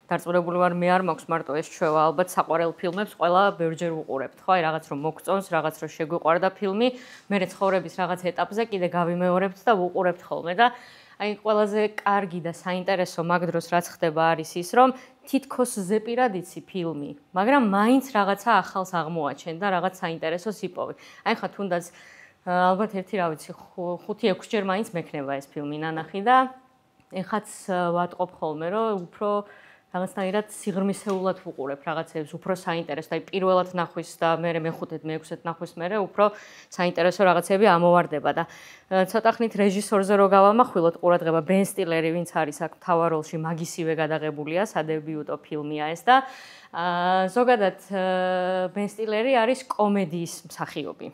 დარწმუნებული ვარ მე არ მაქვს მარტო ეს ჩვევა, ალბათ საყვარელ ფილმებს ყველა ბევრჯერ ვუყურებთ, ხო? აი რაღაც რომ მოგწონს, რაღაც რომ შეგვიყვარდა ფილმი, მე ცხოვრების რაღაც ეტაპზე კიდე გავიმეორებთ და ვუყურებთ ხოლმე და აი ყველაზე კარგი და საინტერესო მაგ დროს რაც ხდება არის ის რომ თითქოს ზეპირად იცი ფილმი, მაგრამ მაინც რაღაცა ახალს აღმოაჩენ და რაღაც საინტერესოს იპოვე. აი ხა თუნდაც ალბათ ერთი რა ვიცი 5-6 ჯერ მაინც მექნება ეს ფილმი ნანახი და ეხაც ვატყობ ხოლმე რომ უფრო რაღაცნაირად სიღრმისეულად ვუყურებ რაღაცებს, უფრო საინტერესო, აი პირველად ნახვის და მე მეხუთედ, მეექვსედ ნახვის მერე უფრო საინტერესო რაღაცები ამოვარდება და ცოტა ხნით რეჟისორზე რო გავამახვილოთ ყურადღება ბენ სტილერი, ვინც არის აქ მთავარ როლში, მაგისივე გადაღებულია, სადებიუტო ფილმია ეს და ზოგადად ბენ სტილერი არის კომედიის მსახიობი.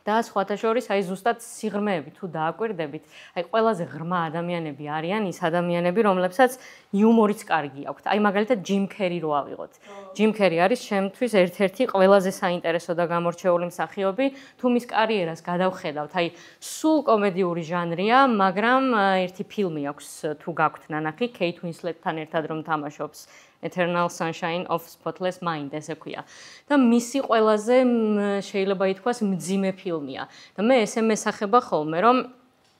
და სხვათა შორის აი ზუსტად სიღრმეები თუ დააკვირდებით, აი ყველაზე ღრმა ადამიანები არიან ის ადამიანები, რომლებსაც იუმორიც კარგი აქვთ. აი მაგალითად ჯიმ ქერი რო ავიღოთ. ჯიმ ქერი არის ჩემთვის ერთ-ერთი ყველაზე საინტერესო და გამორჩეული მსახიობი, თუ მის კარიერას გადავხედავთ. აი სულ კომედიური ჟანრია, მაგრამ ერთი ფილმი აქვს თუ გაქვთ ნანახი, კეით უინსლეტთან ერთად რომ თამაშობს. Eternal Sunshine of Spotless Mind ესე ქვია. და მისი ყველაზე შეიძლება ითქვას მძიმე ფილმია. და მე ესე მესახება ხოლმე რომ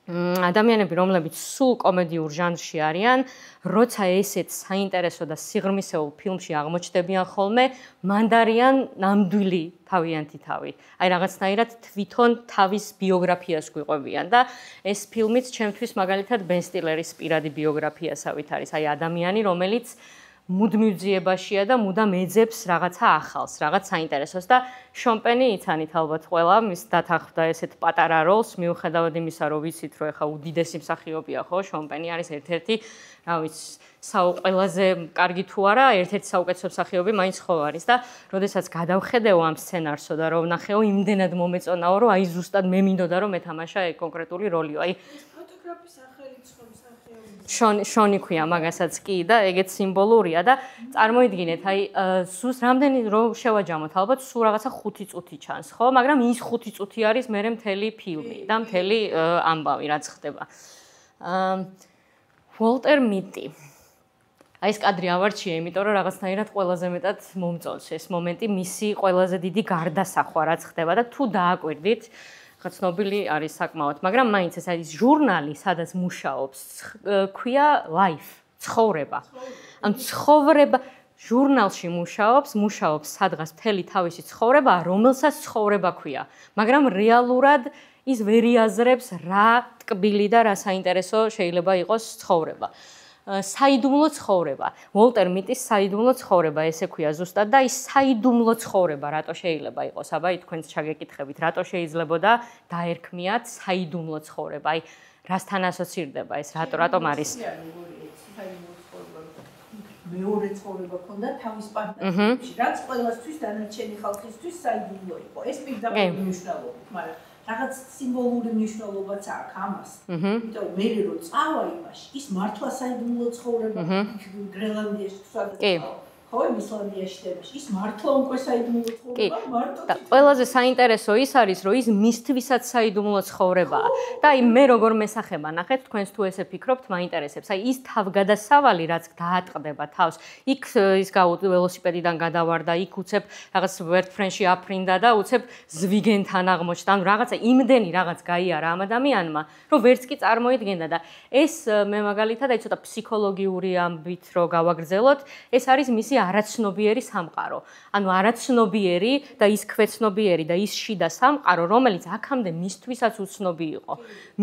ადამიანები რომლებიც სულ კომედიურ ჟანრში არიან, როცა ესეთ საინტერესო და სიღრმისეულ ფილმში აღმოჩნდებიან ხოლმე, მანდარიან ნამდვილი თავიანთი თავი. აი რაღაცნაირად თვითონ თავის ბიოგრაფიას გვიყვებიან და ეს ფილმიც ჩემთვის მაგალითად ბენ სტილერის პირადი ბიოგრაფიასავით არის. აი ადამიანი, რომელიც მუდმივ ძიებაშია და მუდამ ეძებს რაღაცა ახალს, რაღაც საინტერესოს და შონ პენი იცანით ალბათ ყველა მის დათანხმდა ესეთ პატარა როლს, მიუხედავად იმისა, რომ ვიცით, რომ ეხა უდიდესი მსახიობია, ხო, შონ პენი არის ერთ-ერთი, რა ვიცი, ყველაზე კარგი თუ არა, ერთ-ერთი საუკეთესო მსახიობი მაინც ხო არის და როდესაც გადავხედეო ამ სცენარსო და რომ ვნახეო, იმდენად მომეწონაო, რომ აი ზუსტად მე მინდოდა რომ მეთამაშა კონკრეტული როლიო. აი ფოტოგრაფის სახელიც ხომ შონი ქვია მაგასაც კი და ეგეც სიმბოლურია და წარმოიდგინეთ აი სულ რამდენი რო შევაჯამოთ ალბათ სულ რაღაცა 5 წუთი ჩანს ხო მაგრამ ის 5 წუთი არის მე მთელი ფილმი და მთელი ამბავი რაც ხდება ვოლტერ მიტი აი ეს კადრი ავარჩია იმიტომ რომ რაღაცნაირად ყველაზე მეტად მომწონს ეს მომენტი მისი ყველაზე დიდი გარდასახვა რაც ხდება და თუ დააკვირდით ცნობილი არის საკმაოდ, მაგრამ მაინც ეს არის ჟურნალი, სადაც მუშაობს, ქვია life, ცხოვრება. ან ცხოვრება ჟურნალში მუშაობს სადღაც მთელი თავისი ცხოვრება, რომელსაც ცხოვრება ქვია. მაგრამ რეალურად ის ვერ იაზრებს რა ტკბილი და რა საინტერესო შეიძლება იყოს ცხოვრება. საიდუმლო ცხოვრება. ვოლტერ მიტის საიდუმლო ცხოვრება ესე ქვია ზუსტად და ის საიდუმლო ცხოვრება რატო შეიძლება იყოს? აბა თქვენც ჩაგეკითხებით, რატო შეიძლებოდა დაერქმიათ საიდუმლო ცხოვრება? აი, რასთან ასოცირდება ეს? რატომ არის? მეორე ცხოვრება ქონდა თავის პარტნიორში, რაც ყველასთვის დანარჩენი ხალხისთვის საიდუმლო იყო. ეს პირდაპირ მნიშვნელობით, მაგრამ რაღაც სიმბოლური მნიშვნელობაც აქვს ამას. იმიტომ მე რო წავა იმაში, ის მართლა საიდუმლო ცხოვრება გრენლანდიაში სადაც ხო, ისლანდიაში დემაში, ის მართლა უკვე საიდუმლო ცხოვრება, მარტო და ყველაზე საინტერესო ის არის, რომ ის მისთვისაც საიდუმლო ცხოვრებაა. და აი მე როგორ მესახება, ნახეთ, თქვენს თუ ესე ფიქრობთ, მაინტერესებს. აი ის თავგადასავალი, რაც დაატყდება თავს, იქ ის ველოსიპედიდან გადავარდა, იქ უცებ რაღაც ვერტფრენში აფრინდა და უცებ ზვიგენთან აღმოჩნდა. ანუ რაღაცა იმდენი რაღაც გაიარა ამ ადამიანმა, რომ ვერც კი წარმოიდგენდა და ეს მე მაგალითად აი ცოტა ფსიქოლოგიური ამბით რო გავაგრძელოთ, ეს არის მისი არაცნობიერი სამყარო. ანუ არაცნობიერი და ის ქვეცნობიერი და ის შიდა სამყარო, რომელიც აქამდე მისთვისაც უცნობი იყო.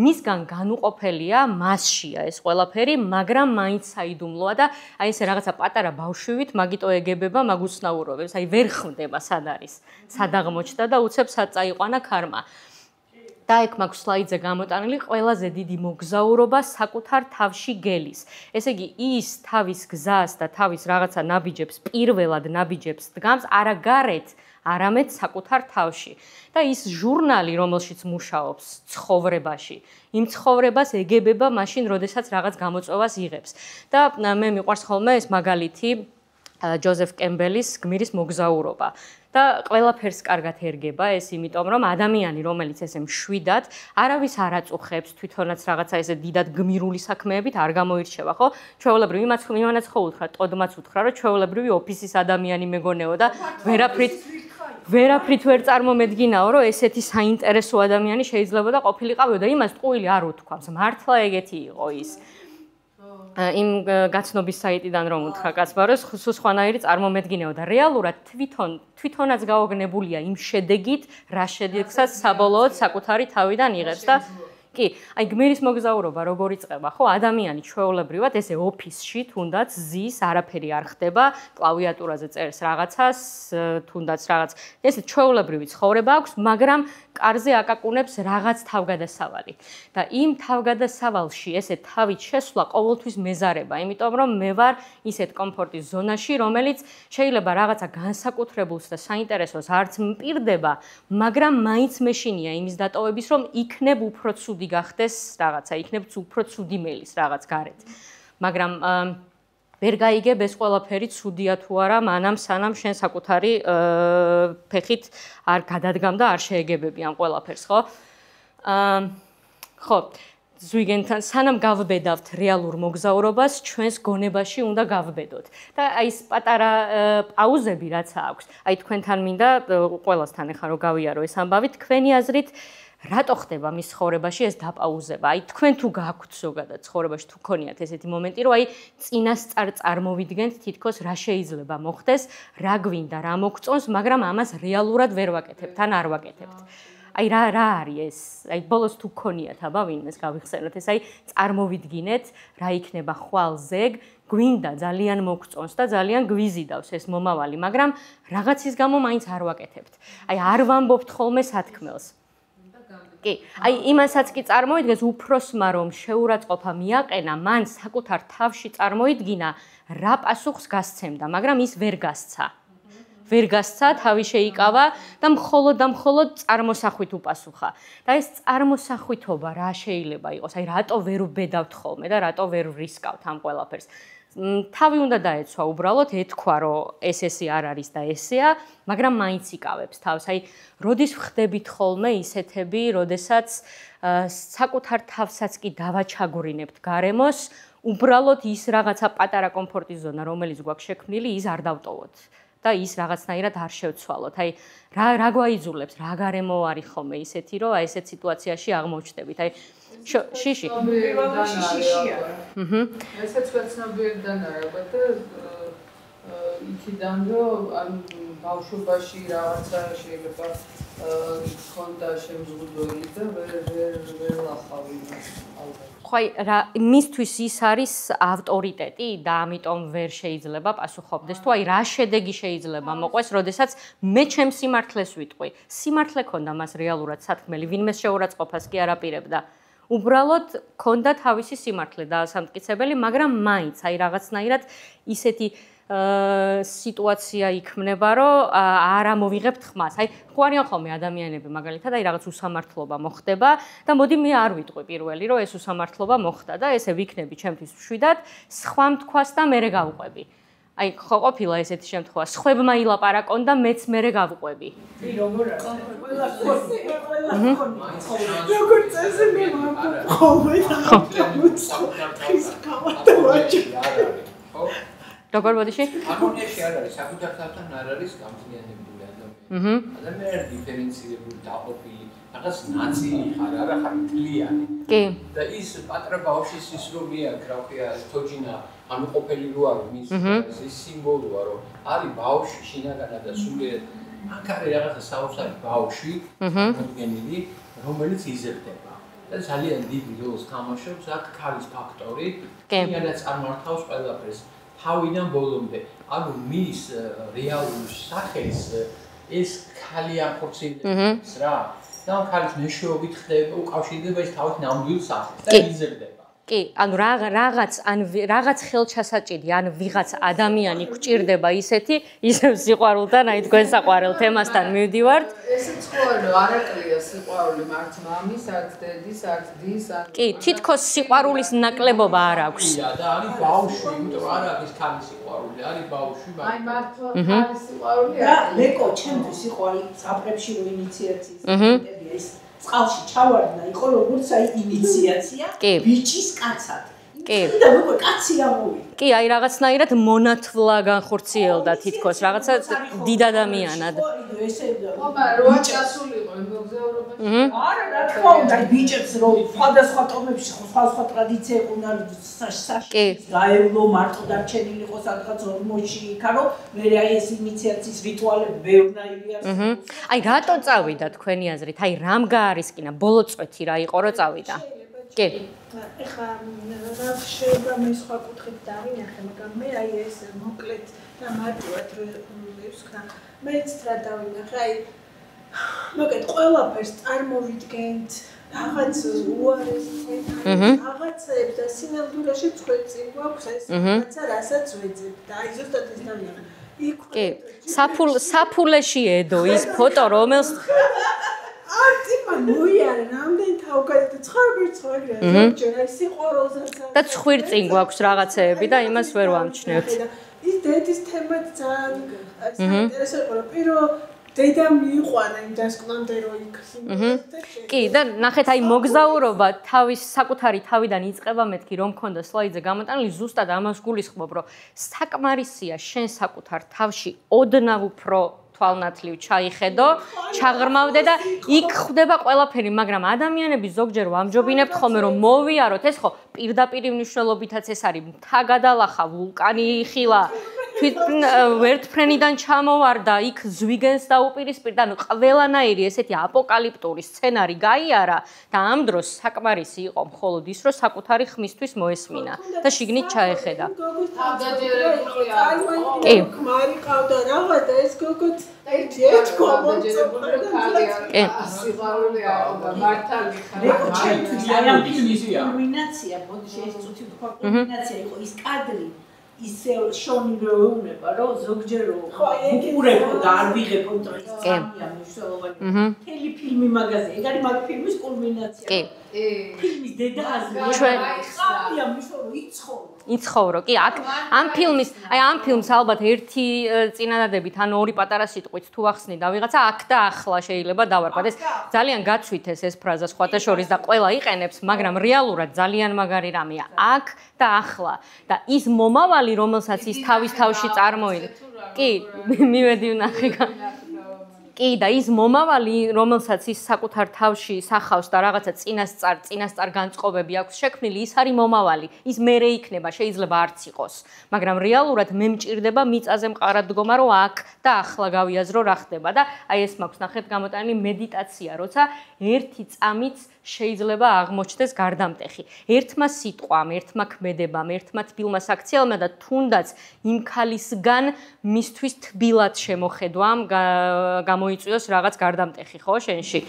მისგან განუყოფელია მასშია ეს ყველაფერი, მაგრამ მაინც საიდუმლოა და აი ესე რაღაცა პატარა ბავშვივით მაგიტო ეგებება მაგ უცნაურობებს. აი ვერ ხვდება სად არის, სად აღმოჩნდა და უცებ სად წაიყვანა ქარმა. და ეგ მაქვს სლაიდზე გამოტანილი ყველაზე დიდი მოგზაურობა საკუთარ თავში გელის. ესე იგი, ის თავის გზას და თავის რაღაცა ნაბიჯებს, პირველად ნაბიჯებს დგამს არა გარეთ, არამედ საკუთარ თავში. და ის ჟურნალი, რომელშიც მუშაობს ცხოვრებაში, იმ ცხოვრებას ეგებება მაშინ, როდესაც რაღაც გამოწვევას იღებს. და მე მიყვარს ხოლმე ეს მაგალითი ჯოზეფ კემბელის გმირის მოგზაურობა. და ყველაფერს კარგად ერგება ეს, იმიტომ რომ ადამიანი, რომელიც ესე მშვიდად, არავის არ აწუხებს, თვითონაც რაღაცა ესე დიდად გმირული საქმეებით არ გამოირჩევა, ხო? ჩვეულებრივი იმანაც ხო უთხრა, ტოდმაც უთხრა, რომ ჩვეულებრივი ოფისის ადამიანი მეგონეო და ვერაფრით ვერ წარმომედგინაო, რომ ესეთი საინტერესო ადამიანი შეიძლება და ყოფილიყავიო და იმას ტყუილი არ უთქვამს. მართლა ეგეთი იყო ის. იმ გაცნობის საიტიდან რომ უთხრა კაცმა, რომ სხვანაირი წარმომედგინეო და რეალურად თვითონაც გაოგნებულია იმ შედეგით, რა შედეგსაც საბოლოოდ საკუთარი თავიდან იღებს და კი, აი გმირის მოგზაურობა როგორ იწყება, ხო? ადამიანი ჩვეულებრივად ესე ოფისში თუნდაც ზის, არაფერი არ ხდება, კლავიატურაზე წერს რაღაცას, თუნდაც რაღაც. ესე ჩვეულებრივი ცხოვრება აქვს, მაგრამ კარზე აკაკუნებს რაღაც თავგადასავალი. და იმ თავგადასავალში ესე თავით შესვლა ყოველთვის მეზარება, იმიტომ რომ მე ვარ ისეთ კომფორტის ზონაში, რომელიც შეიძლება რაღაცა განსაკუთრებულს და საინტერესოს არც მპირდება, მაგრამ მაინც მეშინია იმის დატოვების, რომ იქნებ უფრო ცუდი გახდეს რაღაცა, იქნებ უფრო ცუდი მელის რაღაც გარეთ. მაგრამ ვერ გაიგებ ეს ყველაფერი ცუდია თუ არა, მანამ სანამ შენ საკუთარი ფეხით არ გადადგამ და არ შეეგებები ამ ყველაფერს, ხო? ხო, ზვიგენთან სანამ გავბედავთ რეალურ მოგზაურობას, ჩვენს გონებაში უნდა გავბედოთ. და აი ეს პატარა პაუზები რაც აქვს, აი თქვენთან მინდა ყველასთან ახლა რომ გავიარო ეს ამბავი, თქვენი აზრით რატო ხდება მის ცხოვრებაში ეს დაპაუზება? აი თქვენ თუ გააქვთ ზოგადად ცხოვრებაში თუ გქონიათ ესეთი მომენტი, რომ აი წინასწარ წარმოვიდგენთ თითქოს რა შეიძლება მოხდეს, რა გვინდა, რა მოგწონს, მაგრამ ამას რეალურად ვერ ვაკეთებთ, ან არ ვაკეთებთ. აი რა არის ეს? აი ბოლოს თუ გქონიათ აბა ვინმეს გავიხსენოთ ეს, აი წარმოვიდგინეთ რა იქნება ხვალ ზეგ, გვინდა ძალიან მოგწონს და ძალიან გვიზიდავს ეს მომავალი, მაგრამ რაღაცის გამო მაინც არ ვაკეთებთ. აი არ ვამბობთ ხოლმე სათქმელს. კი, აი იმასაც კი წარმოიდგენს უფროსმა რომ შეურაცხყოფა მიაყენა, მან საკუთარ თავში წარმოიდგინა რა პასუხს გასცემდა, მაგრამ ის ვერ გასცა. ვერ გასცა, თავი შეიკავა და მხოლოდ წარმოსახვით უპასუხა. და ეს წარმოსახვითობა რა შეიძლება იყოს? აი რატო ვერ ვბედავთ ხოლმე და რატო ვერ ვრისკავთ ამ ყველაფერს? თავი უნდა დაეცვა უბრალოდ, ეთქვა რომ ესე არ არის და ესეა, მაგრამ მაინც იკავებს თავს. აი, როდის ვხდებით ხოლმე ისეთები, როდესაც საკუთარ თავსაც კი დავაჩაგვრინებთ გარემოს, უბრალოდ ის რაღაცა პატარა კომფორტის ზონა, რომელიც გვაქვს შექმნილი, ის არ დავტოვოთ. და ის რაღაცნაირად არ შევცვალოთ. აი, რა გვაიძულებს, რა გარემო არის ხოლმე ისეთი, რომ აი ესეთ სიტუაციაში აღმოჩნდებით. აი შიში. პირველში შიშია. ესაც ვეცნობიერდან არა და იქიდან რომ ან ბავშვობაში რაღაცა შეიძლება ქონდა შემზღუდველი და ვერ ლახავი ალბათ. ხოი რა მისთვის ის არის ავტორიტეტი და ამიტომ ვერ შეიძლება პასუხობდეს თუ აი რა შედეგი შეიძლება მოყვეს, როდესაც მე ჩემს სიმართლეს ვიტყვი. სიმართლე ქონდა მას რეალურად სათქმელი, ვინმეს შეურაცხყოფას კი არ აპირებდა. უბრალოდ ქონდა თავისი სიმართლე და სამტკიცებელი, მაგრამ მაინც აი რაღაცნაირად ისეთი სიტუაცია იქმნება, რომ არ ამოვიღებთ ხმას. აი, ხო არიან ხოლმე ადამიანები მაგალითად, აი რაღაც უსამართლობა მოხდება და მოდი მე არ ვიტყვი პირველი, რომ ეს უსამართლობა მოხდა და ესე ვიქნები ჩემთვის მშვიდად, სხვამ თქვას და მე გავყვები. აი, ხო ყოფილა ესეთი შემთხვევა, სხვებმა ილაპარაკონ და მეც მე გავყვები. კი, როგორ არის? ყველა როგორ წესი მე ხოლმე როგორ ბოდიში? ამონიაში არ არის, საკუთარ თავთან არ არის გამძლიანებული ადამიანი. ადამიანი არის დიფერენცირებული, დაყოფილი, რაღაც ნაცი ხარ, არა ხარ მთლიანი. კი. და ის პატრა ბავშვის ის რომ მიაქვს, რა ქვია, თოჯინა, ანუ ყოფილი რო არის მის ის სიმბოლოა, რომ არის ბავშვი შინაგანა და სულიერ აქ არის რაღაცა საოცარი ბავშვი, მოდგენილი, რომელიც იზრდება. და ძალიან დიდ როლს თამაშობს აქ ქალის ფაქტორი, ვინაც წარმართავს ყველაფერს. თავიდან ბოლომდე, ანუ მის რეალურ სახეს ეს ქალი ახორციელებს რა. და ქალის მეშვეობით ხდება, უკავშირდება ის თავის ნამდვილ სახეს და იზრდება. კი, ანუ რაღაც ხელჩასაჭირი, ან ვიღაც ადამიანი გვჭირდება ისეთი, ისევ სიყვარულთან, აი თქვენ საყვარელ თემასთან მივდივართ. ესეც ხო არა, არაკლია სიყვარული მართ მამის, არც დედის, არც დის, ან კი, თითქოს სიყვარულის ნაკლებობა არ აქვს. და არის ბავშვი, იმიტომ არ არის ქალის სიყვარული. სიყვარული, არის ბავშვი, აი მართლა არის სიყვარული. და ლეკო ჩემთვის იყო აი ზაფრებში რო ინიციაციის მომენტებია ეს წყალში ჩავარდნა იყო როგორც აი ინიციაცია ბიჭის კაცად. კი. და უკვე კაცი ამოვიდა. კი, აი რაღაცნაირად მონათლა განხორციელდა თითქოს რაღაცა დიდ ადამიანად. ესე ხომა როა წასულიყო იმ მოგზაურობაში. არა, რა თქმა უნდა, ბიჭებს რო სხვადასხვა ტომებში სხვა ტრადიცია უნდა საშში გაევლო მარტო დარჩენილი იყო სადღაც ორმოში იქა რომ მე აი ეს ინიციაციის რიტუალები ბევრნაირი არის. აი რატო წავიდა თქვენი აზრით? აი რამ გაარისკინა? ბოლო წვეთი რა იყო რომ წავიდა? კი. ეხლა რა შეიძლება მე სხვა კუთხით დავინახე, მაგრამ მე აი ეს მოკლედ და მარტივად რო ვსქნა, მეც რა დავინახე, აი მოკლედ ყველაფერს წარმოვიდგენთ, რაღაც უარესს, რაღაცებს და სინამდვილეში წვეწი გვაქვს ეს რაღაცა, რასაც ვეძებ და აი ზუსტად ეს დავინახე. კი. საფულეში ედო ის ფოტო რომელს არტიმა მოიარე რამდენი თავგადეთ ცხოვრებია ზოგჯერ აი სიყვარულსაც და ცხვირწინ გვაქვს რაღაცეები და იმას ვერ ვამჩნევთ. ის დედის თემაც ძალიან საინტერესო იყო რომ პირველ დედა მიიყვანა იმ დასკვნამდე რო იქ კი და ნახეთ აი მოგზაურობა თავის საკუთარი თავიდან იწყება მეთქი რომ მქონდა სლაიდზე გამოტანილი ზუსტად ამას გულისხმობ რომ საკმარისია შენ საკუთარ თავში ოდნავ უფრო თვალნათლივ ჩაიხედო, ჩაღრმავდე და იქ ხდება ყველაფერი, მაგრამ ადამიანები ზოგჯერ ვამჯობინებთ ხოლმე რომ მოვიაროთ, ეს ხო პირდაპირ მნიშვნელობითაც ეს არის, მთა გადალახა, ვულკანი იხილა, ვერტფრენიდან ჩამოვარდა, იქ ზვიგენს დაუპირისპირდა, ანუ ყველანაირი ესეთი აპოკალიპტური სცენარი გაიარა და ამ დროს საკმარისი იყო მხოლოდ ის, რომ საკუთარი ხმისთვის მოესმინა და შიგნით ჩაეხედა. კი. მარი ყავდა რაღაცა და ეს გოგოც ერთ კომონცობრა სიყვარული არა მართალი ლეკო ჩემთვის აი ამ ფილმის კულმინაცია, ბოდიში ეს წუთი თქვა კულმინაცია იყო ის კადრი ისე შონი რო ეუბნება რომ ზოგჯერ უყურებო და არ ვიღებო და ის ძალიან მნიშვნელოვანი მთელი ფილმი მაგაზე ეგ არის მაგ ფილმის კულმინაცია კი ფილმის დედა აზრი ჩვენ ხალხია მიშორო იცხოვრო კი აქ ამ ფილმს ალბათ ერთი წინადადებით ან ორი პატარა სიტყვით თუ ახსნიდა ვიღაცა აქ და ახლა შეიძლება დავარქვათ ეს ძალიან გაცვითეს ეს ფრაზა სხვათა შორის და ყველა იყენებს მაგრამ რეალურად ძალიან მაგარი რამეა აქ და ახლა და ის მომავალი რომელსაც ის თავის თავში წარმოიდა კი მივედი ვნახე კი და ის მომავალი რომელსაც ის საკუთარ თავში სახავს და რაღაცა წინასწარ განწყობები აქვს შექმნილი ის არის მომავალი ის მერე იქნება შეიძლება არც იყოს მაგრამ რეალურად მე მჭირდება მიწაზე მყარად დგომა რომ აქ და ახლა გავიაზრო რა ხდება და აი ეს მაქვს ნახეთ გამოტანილი მედიტაცია როცა ერთი წამით შეიძლება აღმოჩნდეს გარდამტეხი ერთმა სიტყვამ ერთმა ქმედებამ ერთმა თბილმა საქციელმა და თუნდაც იმ ქალისგან მისთვის თბილად შემოხედვამ გამოიწვიოს რაღაც გარდამტეხი ხო შენში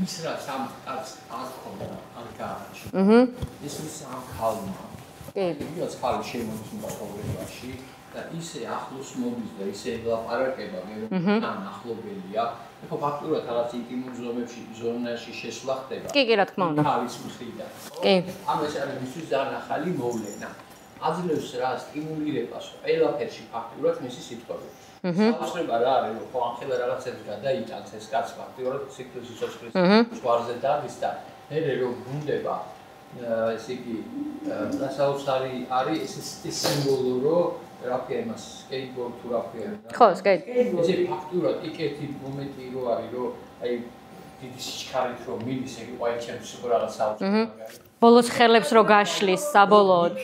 ის რა სამ აქ გააჩი ეს ის ამ ქალმა კი ის ქალი შემოდის ცხოვრებაში და ისე ახლოს მოდის და ისე ლაპარაკება მე რომ თან ახლობელია ხო ფაქტურად რაღაც ინტიმურ ზონაში შესვლა ხდება კი რა თქმა უნდა თავის მხრიდან კი ამ ეს არის მისთვის ძალიან ახალი მოვლენა აძლევს რა სტიმულირებას ყველაფერში ფაქტურად მისი სიტყვები საოცრება რა არის რომ ხო ამხელა რაღაცებს გადაიტანს ეს კაც ფაქტურად სიკვდილის სიცოცხლის ზღვარზე დადის და მე რომ გუნდება ეს იგი საოცარი არის ეს სიმბოლო რომ რაფია იმას სკეიტბორდ თუ რაფია ხო სკეიტ ესე ფაქტურად იქეთი მომენტი რო არის რომ აი დიდი სიჩქარით რომ მიდის ეგ ყაი ჩემს რაღაც საოცარი ბოლოს ხელებს რო გაშლის საბოლოოდ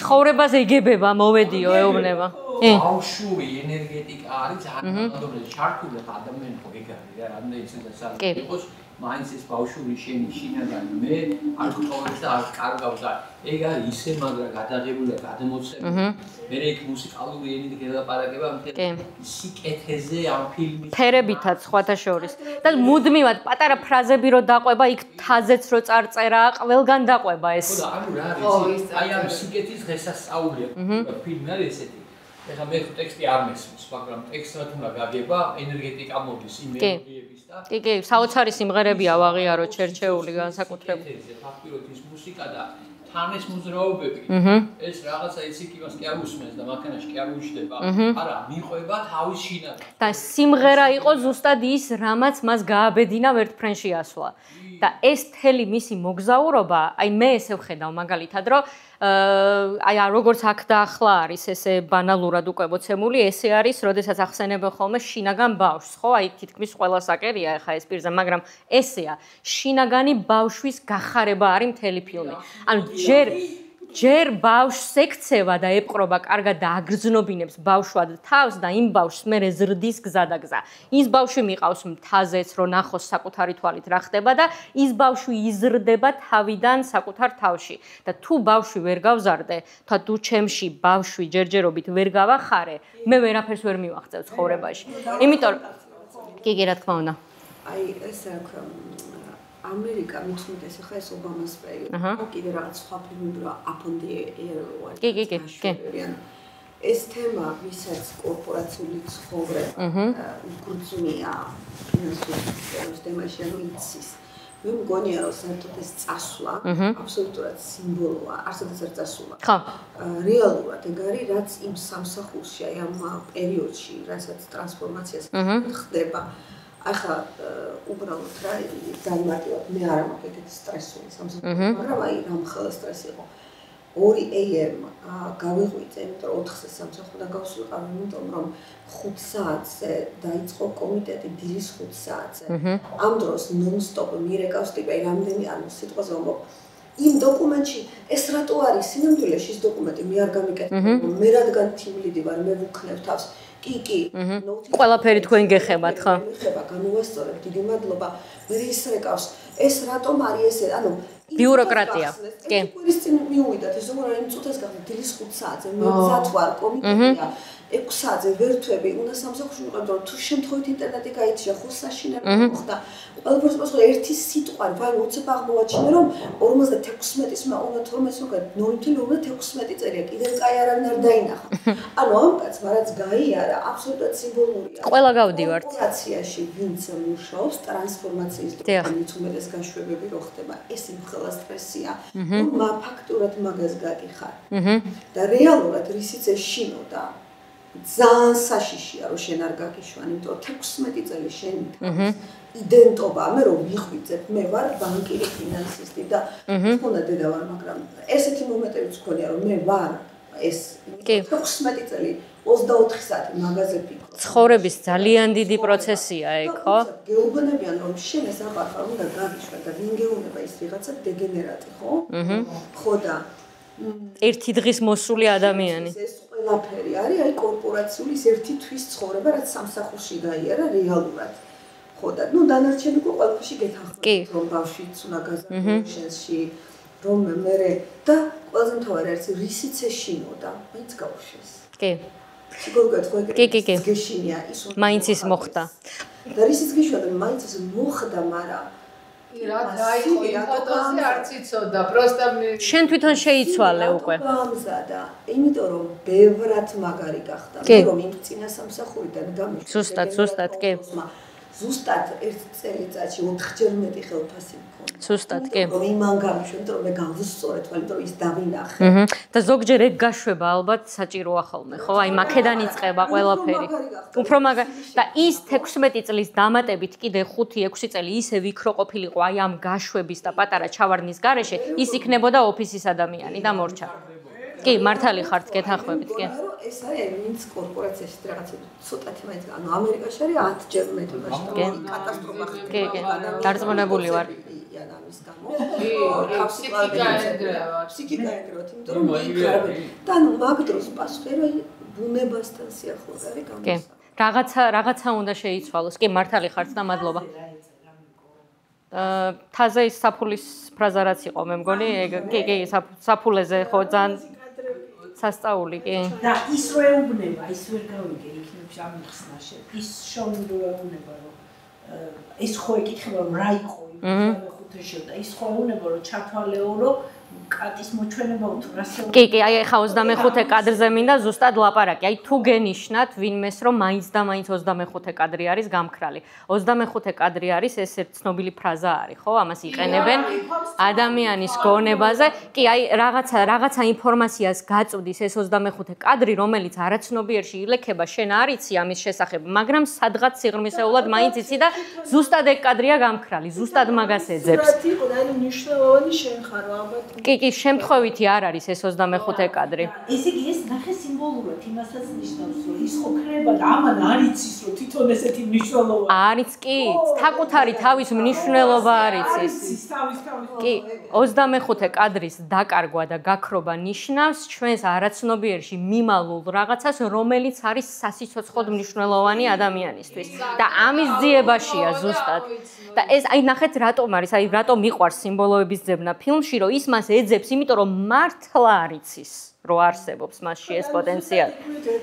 ცხოვრებას ეგებება მოვედიო ეუბნება ბავშვური ენერგეტიკა არის ძალიან ნამდვილად ჩართული ადამიანი ხო ეგ არის რა რამდენი ცოტა იყოს მაინც ეს ბავშვური შენი შინაგანი მე არ გწოვებს და არ კარგავს და ეგ არის ისე მაგრა გადაღებული გადმოცემული მე იქ მუსიკალური ენით გელაპარაკება მთელი სიკეთეზე ამ ფილმის ფერებითაც სხვათა შორის და მუდმივად პატარა ფრაზები რო დაყვება იქ თაზეც რო წარწერა ყველგან დაყვება ეს ხო და ანუ რა არის აი ამ სიკეთის დღესასწაულია ფილმი არის ესეთი ეხლა მე ტექსტი არ მესმის მაგრამ ტექსტად უნდა გაგება ენერგეტიკა მოდის იმ მელოდიების და კი საოცარი სიმღერებია ვაღიაროთ ჩერჩეული განსაკუთრებით ფაქტობრივად ის მუსიკა და თან ეს მოძრაობები ეს რაღაცა ისიც იმას კი არ უსმენს და მანქანაში კი არ უჩდება. არა, მიყვება თავის შინაგან. და სიმღერა იყო ზუსტად ის, რამაც მას გააბედინა ვერტფრენში ასვლა. და ეს თელი მისი მოგზაურობა, აი მე ესე ვხედავ მაგალითად, რომ აი როგორც აქ და ახლა არის ესე ბანალურად უკვე მოცემული, ესე არის, როდესაც ახსენებენ ხოლმე შინაგან ბავშვს, ხო? აი თითქმის ყველა საკერია ახლა ეს პირზე, მაგრამ ესეა, შინაგანი ბავშვის გახარება არის მთელი ფილმი. ანუ ჯერ ბავშვს ექცევა და ეპყრობა კარგად და აგრძნობინებს ბავშვად თავს და იმ ბავშვს მერე ზრდის გზა და გზა. ის ბავშვი მიყავს მთაზეც, რომ ნახოს საკუთარი თვალით რა ხდება და ის ბავშვი იზრდება თავიდან საკუთარ თავში. და თუ ბავშვი ვერ გავზარდე, თუ ჩემში ბავშვი ჯერჯერობით ვერ გავახარე, მე ვერაფერს ვერ მივახცევ ცხოვრებაში. იმიტომ კი რა თქმა უნდა. აი ეს ამერიკა მithumetes ახლა ეს ობამას პერიოდი კიდე რაღაც სხვა ფილმები რა აპონდი ეროა კი ეს თემა ვისაც კორპორაციული ცხოვრება გრძნია ფინანსური თემაში ანუ იცის მე მგონია რომ საერთოდ ეს წასვლა აბსოლუტურად სიმბოლოა არცერთაც არ წასულა ხო რეალურად ეგ არის რაც იმ სამსახურში აი ამ პერიოდში რასაც ტრანსფორმაციას ხდება ახლა უბრალოდ რა დამატებად მე არ მაქვს ეგეთი სტრესული სამსახური მაგრამ აი რამხელა სტრესი იყო 2 AM გავიღვიძე იმიტომ რომ 4-ზე სამსახურიდან გავსულიყავ იმიტომ რომ 5 საათზე დაიწყო კომიტეტი დილის 5 საათზე ამ დროს ნონ-სტოპ მირეკავს ტიპი რამდენი ანუ სიტყვაზე ვამბობ იმ დოკუმენტში ეს რატო არის სინამდვილეში ეს დოკუმენტი მე არ გამიკეთებ მე რადგან თიმლიდი ვარ მე ვუქნევ თავს კი ყველაფერი თქვენ გეხებათ ხო გეხება განუვასწორებ დიდი მადლობა მე ის რეკავს ეს რატომ არის ესე ანუ ბიუროკრატია კი ის წინ მივიდათ ეს როგორ იმ წუთას გახდა დილის 5 საათზე მე მზად ვარ კომიტეტია 6 საათზე ვერთვები უნდა სამსახურში ვიყავ თუ შემთხვევით ინტერნეტი გაიჩია ხო საშინელი მოხდა ყველაფერს მოსხდა ერთი სიტყვა ვაი უცებ აღმოვაჩინე რომ 56-ის უნდა 12-ის უკვე 0.16 წერია კიდევ კაი არავინ არ დაინახა ანუ ამ კაცს რაც გაიარა აბსოლუტურად სიმბოლურია ყველა გავდივართ კორპორაციაში ვინც მუშაობს ტრანსფორმაციის დროით უმეტეს გაშვებები რო ხდება ეს იმხელა სტრესია რომ ფაქტურად მაგას გაგიხარ და რეალურად რისიც ეშინოდა ძალიან საშიშია რომ შენ არ გაგიშვან იმიტომ რომ 16 წელი შენ იდენტობა მე რომ ვიხვიძებ მე ვარ ბანკირი ფინანსისტი და თქონდა დედა ვარ მაგრამ ესეთი მომენტებიც მქონია რომ მე ვარ ეს 16 წელი 24 საათი მაღაზიაზე ფიქრობ ცხოვრების ძალიან დიდი პროცესია ეგ ხო გეუბნებიან რომ შენ ეს აბახარ უნდა გაგიშვა და ვინ გეუბნება ის ვიღაცა დეგენერატი ხო ხო და ერთი დღის მოსული ადამიანი ეს ყველაფერი არის აი კორპორაციული ერთი თვის ცხოვრება რაც სამსახურში გაიარა რეალურად ხო და ნუ დანარჩენი უკვე ყველაფერში გეთანხმებით რომ ბავშვიც უნდა გაზარდოს შენში რომ მე და ყველაზე მთავარი არის რისიც ეშინოდა მაინც გავუშვეს კი სიგურგეთ ხო კი გეშინია ის მაინც ის მოხდა და რისიც გიშვა და მაინც ის მოხდა მაგრამ რა დაიყო იმ ფოტოზე არც იცოდა პროსტა მე შენ თვითონ შეიცვალე უკვე გამზადა იმიტომ რომ ბევრად მაგარი გახდა რომ იმ წინა სამსახურიდან გამიშვა ზუსტად კი ზუსტად ერთ წელიწადში 4-ჯერ მეტი ხელფასი მქონდა. ზუსტად კი. რომ იმან გამიშვა, იმიტომ რომ მე გავუსწორეთ, იმიტომ რომ ის დავინახე. და ზოგჯერ ეგ გაშვება ალბათ საჭიროა ხოლმე, ხო? აი მაქედან იწყება ყველაფერი. უფრო მაგარი და ის 16 წლის დამატებით კიდე 5-6 წელი ისე ვიქრო ყოფილიყო აი ამ გაშვების და პატარა ჩავარდნის გარეშე, ის იქნებოდა ოფისის ადამიანი და მორჩა. კი, მართალი ხართ გეთანხმებით, კი. ეს არის ვინც კორპორაციაში რაღაცა ცოტათი მაინც ანუ ამერიკაში არის 10-ჯერ მეტი მასშტაბი კატასტროფა ხდება. კი, დარწმუნებული ვარ. ამის გამო. ფსიქიკა ეგრევათ, იმიტომ რომ მიხარები. და ნუ მაგ დროს პასუხი რომ ბუნებასთან სიახლოვე არის გამოსა. კი, რაღაცა უნდა შეიცვალოს. კი, მართალი ხართ და მადლობა. თაზე ის საფულის ფრაზა რაც იყო, მე მგონი, კი, საფულეზე ხო ძალიან სასწაული კი და ის რო ეუბნება ის ვერ გავიგე იქნებს ამ ხსნაში ის შოვნი რო ეუბნება რომ ეს ხო ეკითხება რომ რა იყო იმ ხუთეში და ის ხო ეუბნება რომ ჩათვალეო რომ კატის მოჩვენება თუ რასე კი, აი ხა 25 კადრზე მინდა ზუსტად ლაპარაკი. აი თუ გენიშნათ ვინმეს რომ მაინც და მაინც 25 კადრი არის გამქრალი. 25 კადრი არის ეს ერთ ცნობილი ფრაზა არის, ხო? ამას იყენებენ ადამიანის გონებაზე. კი, აი რაღაცა ინფორმაციას გაწვდის ეს 25 კადრი, რომელიც არაცნობიერში ილექება, შენ არ იცი ამის შესახებ, მაგრამ სადღაც სიღრმისეულად მაინც იცი და ზუსტად ეგ კადრია გამქრალი, ზუსტად მაგას ეძებს. ანუ მნიშვნელოვანი შენ ხარ ალბათ. კი, შემთხვევითი არ არის ეს 25 კადრი. ესე იგი ეს ნახე სიმბოლურად იმასაც ნიშნავს, რომ ის ხო ქრება და ამან არ იცის, რომ თვითონ ესეთი მნიშვნელობა. არის კი, საკუთარი თავის მნიშვნელობა არ იცის. კი, 25 კადრის დაკარგვა და გაქრობა ნიშნავს ჩვენს არაცნობიერში მიმალულ რაღაცას, რომელიც არის სასიცოცხლოდ მნიშვნელოვანი ადამიანისთვის. და ამის ძიებაშია ზუსტად. და ეს აი ნახეთ რატომ არის, აი რატომ მიყვარს სიმბოლოების ძებნა ფილმში, რომ ის მას ეძებს, იმიტომ რომ მართლა არ იცის, რომ არსებობს მასში ეს პოტენციალი.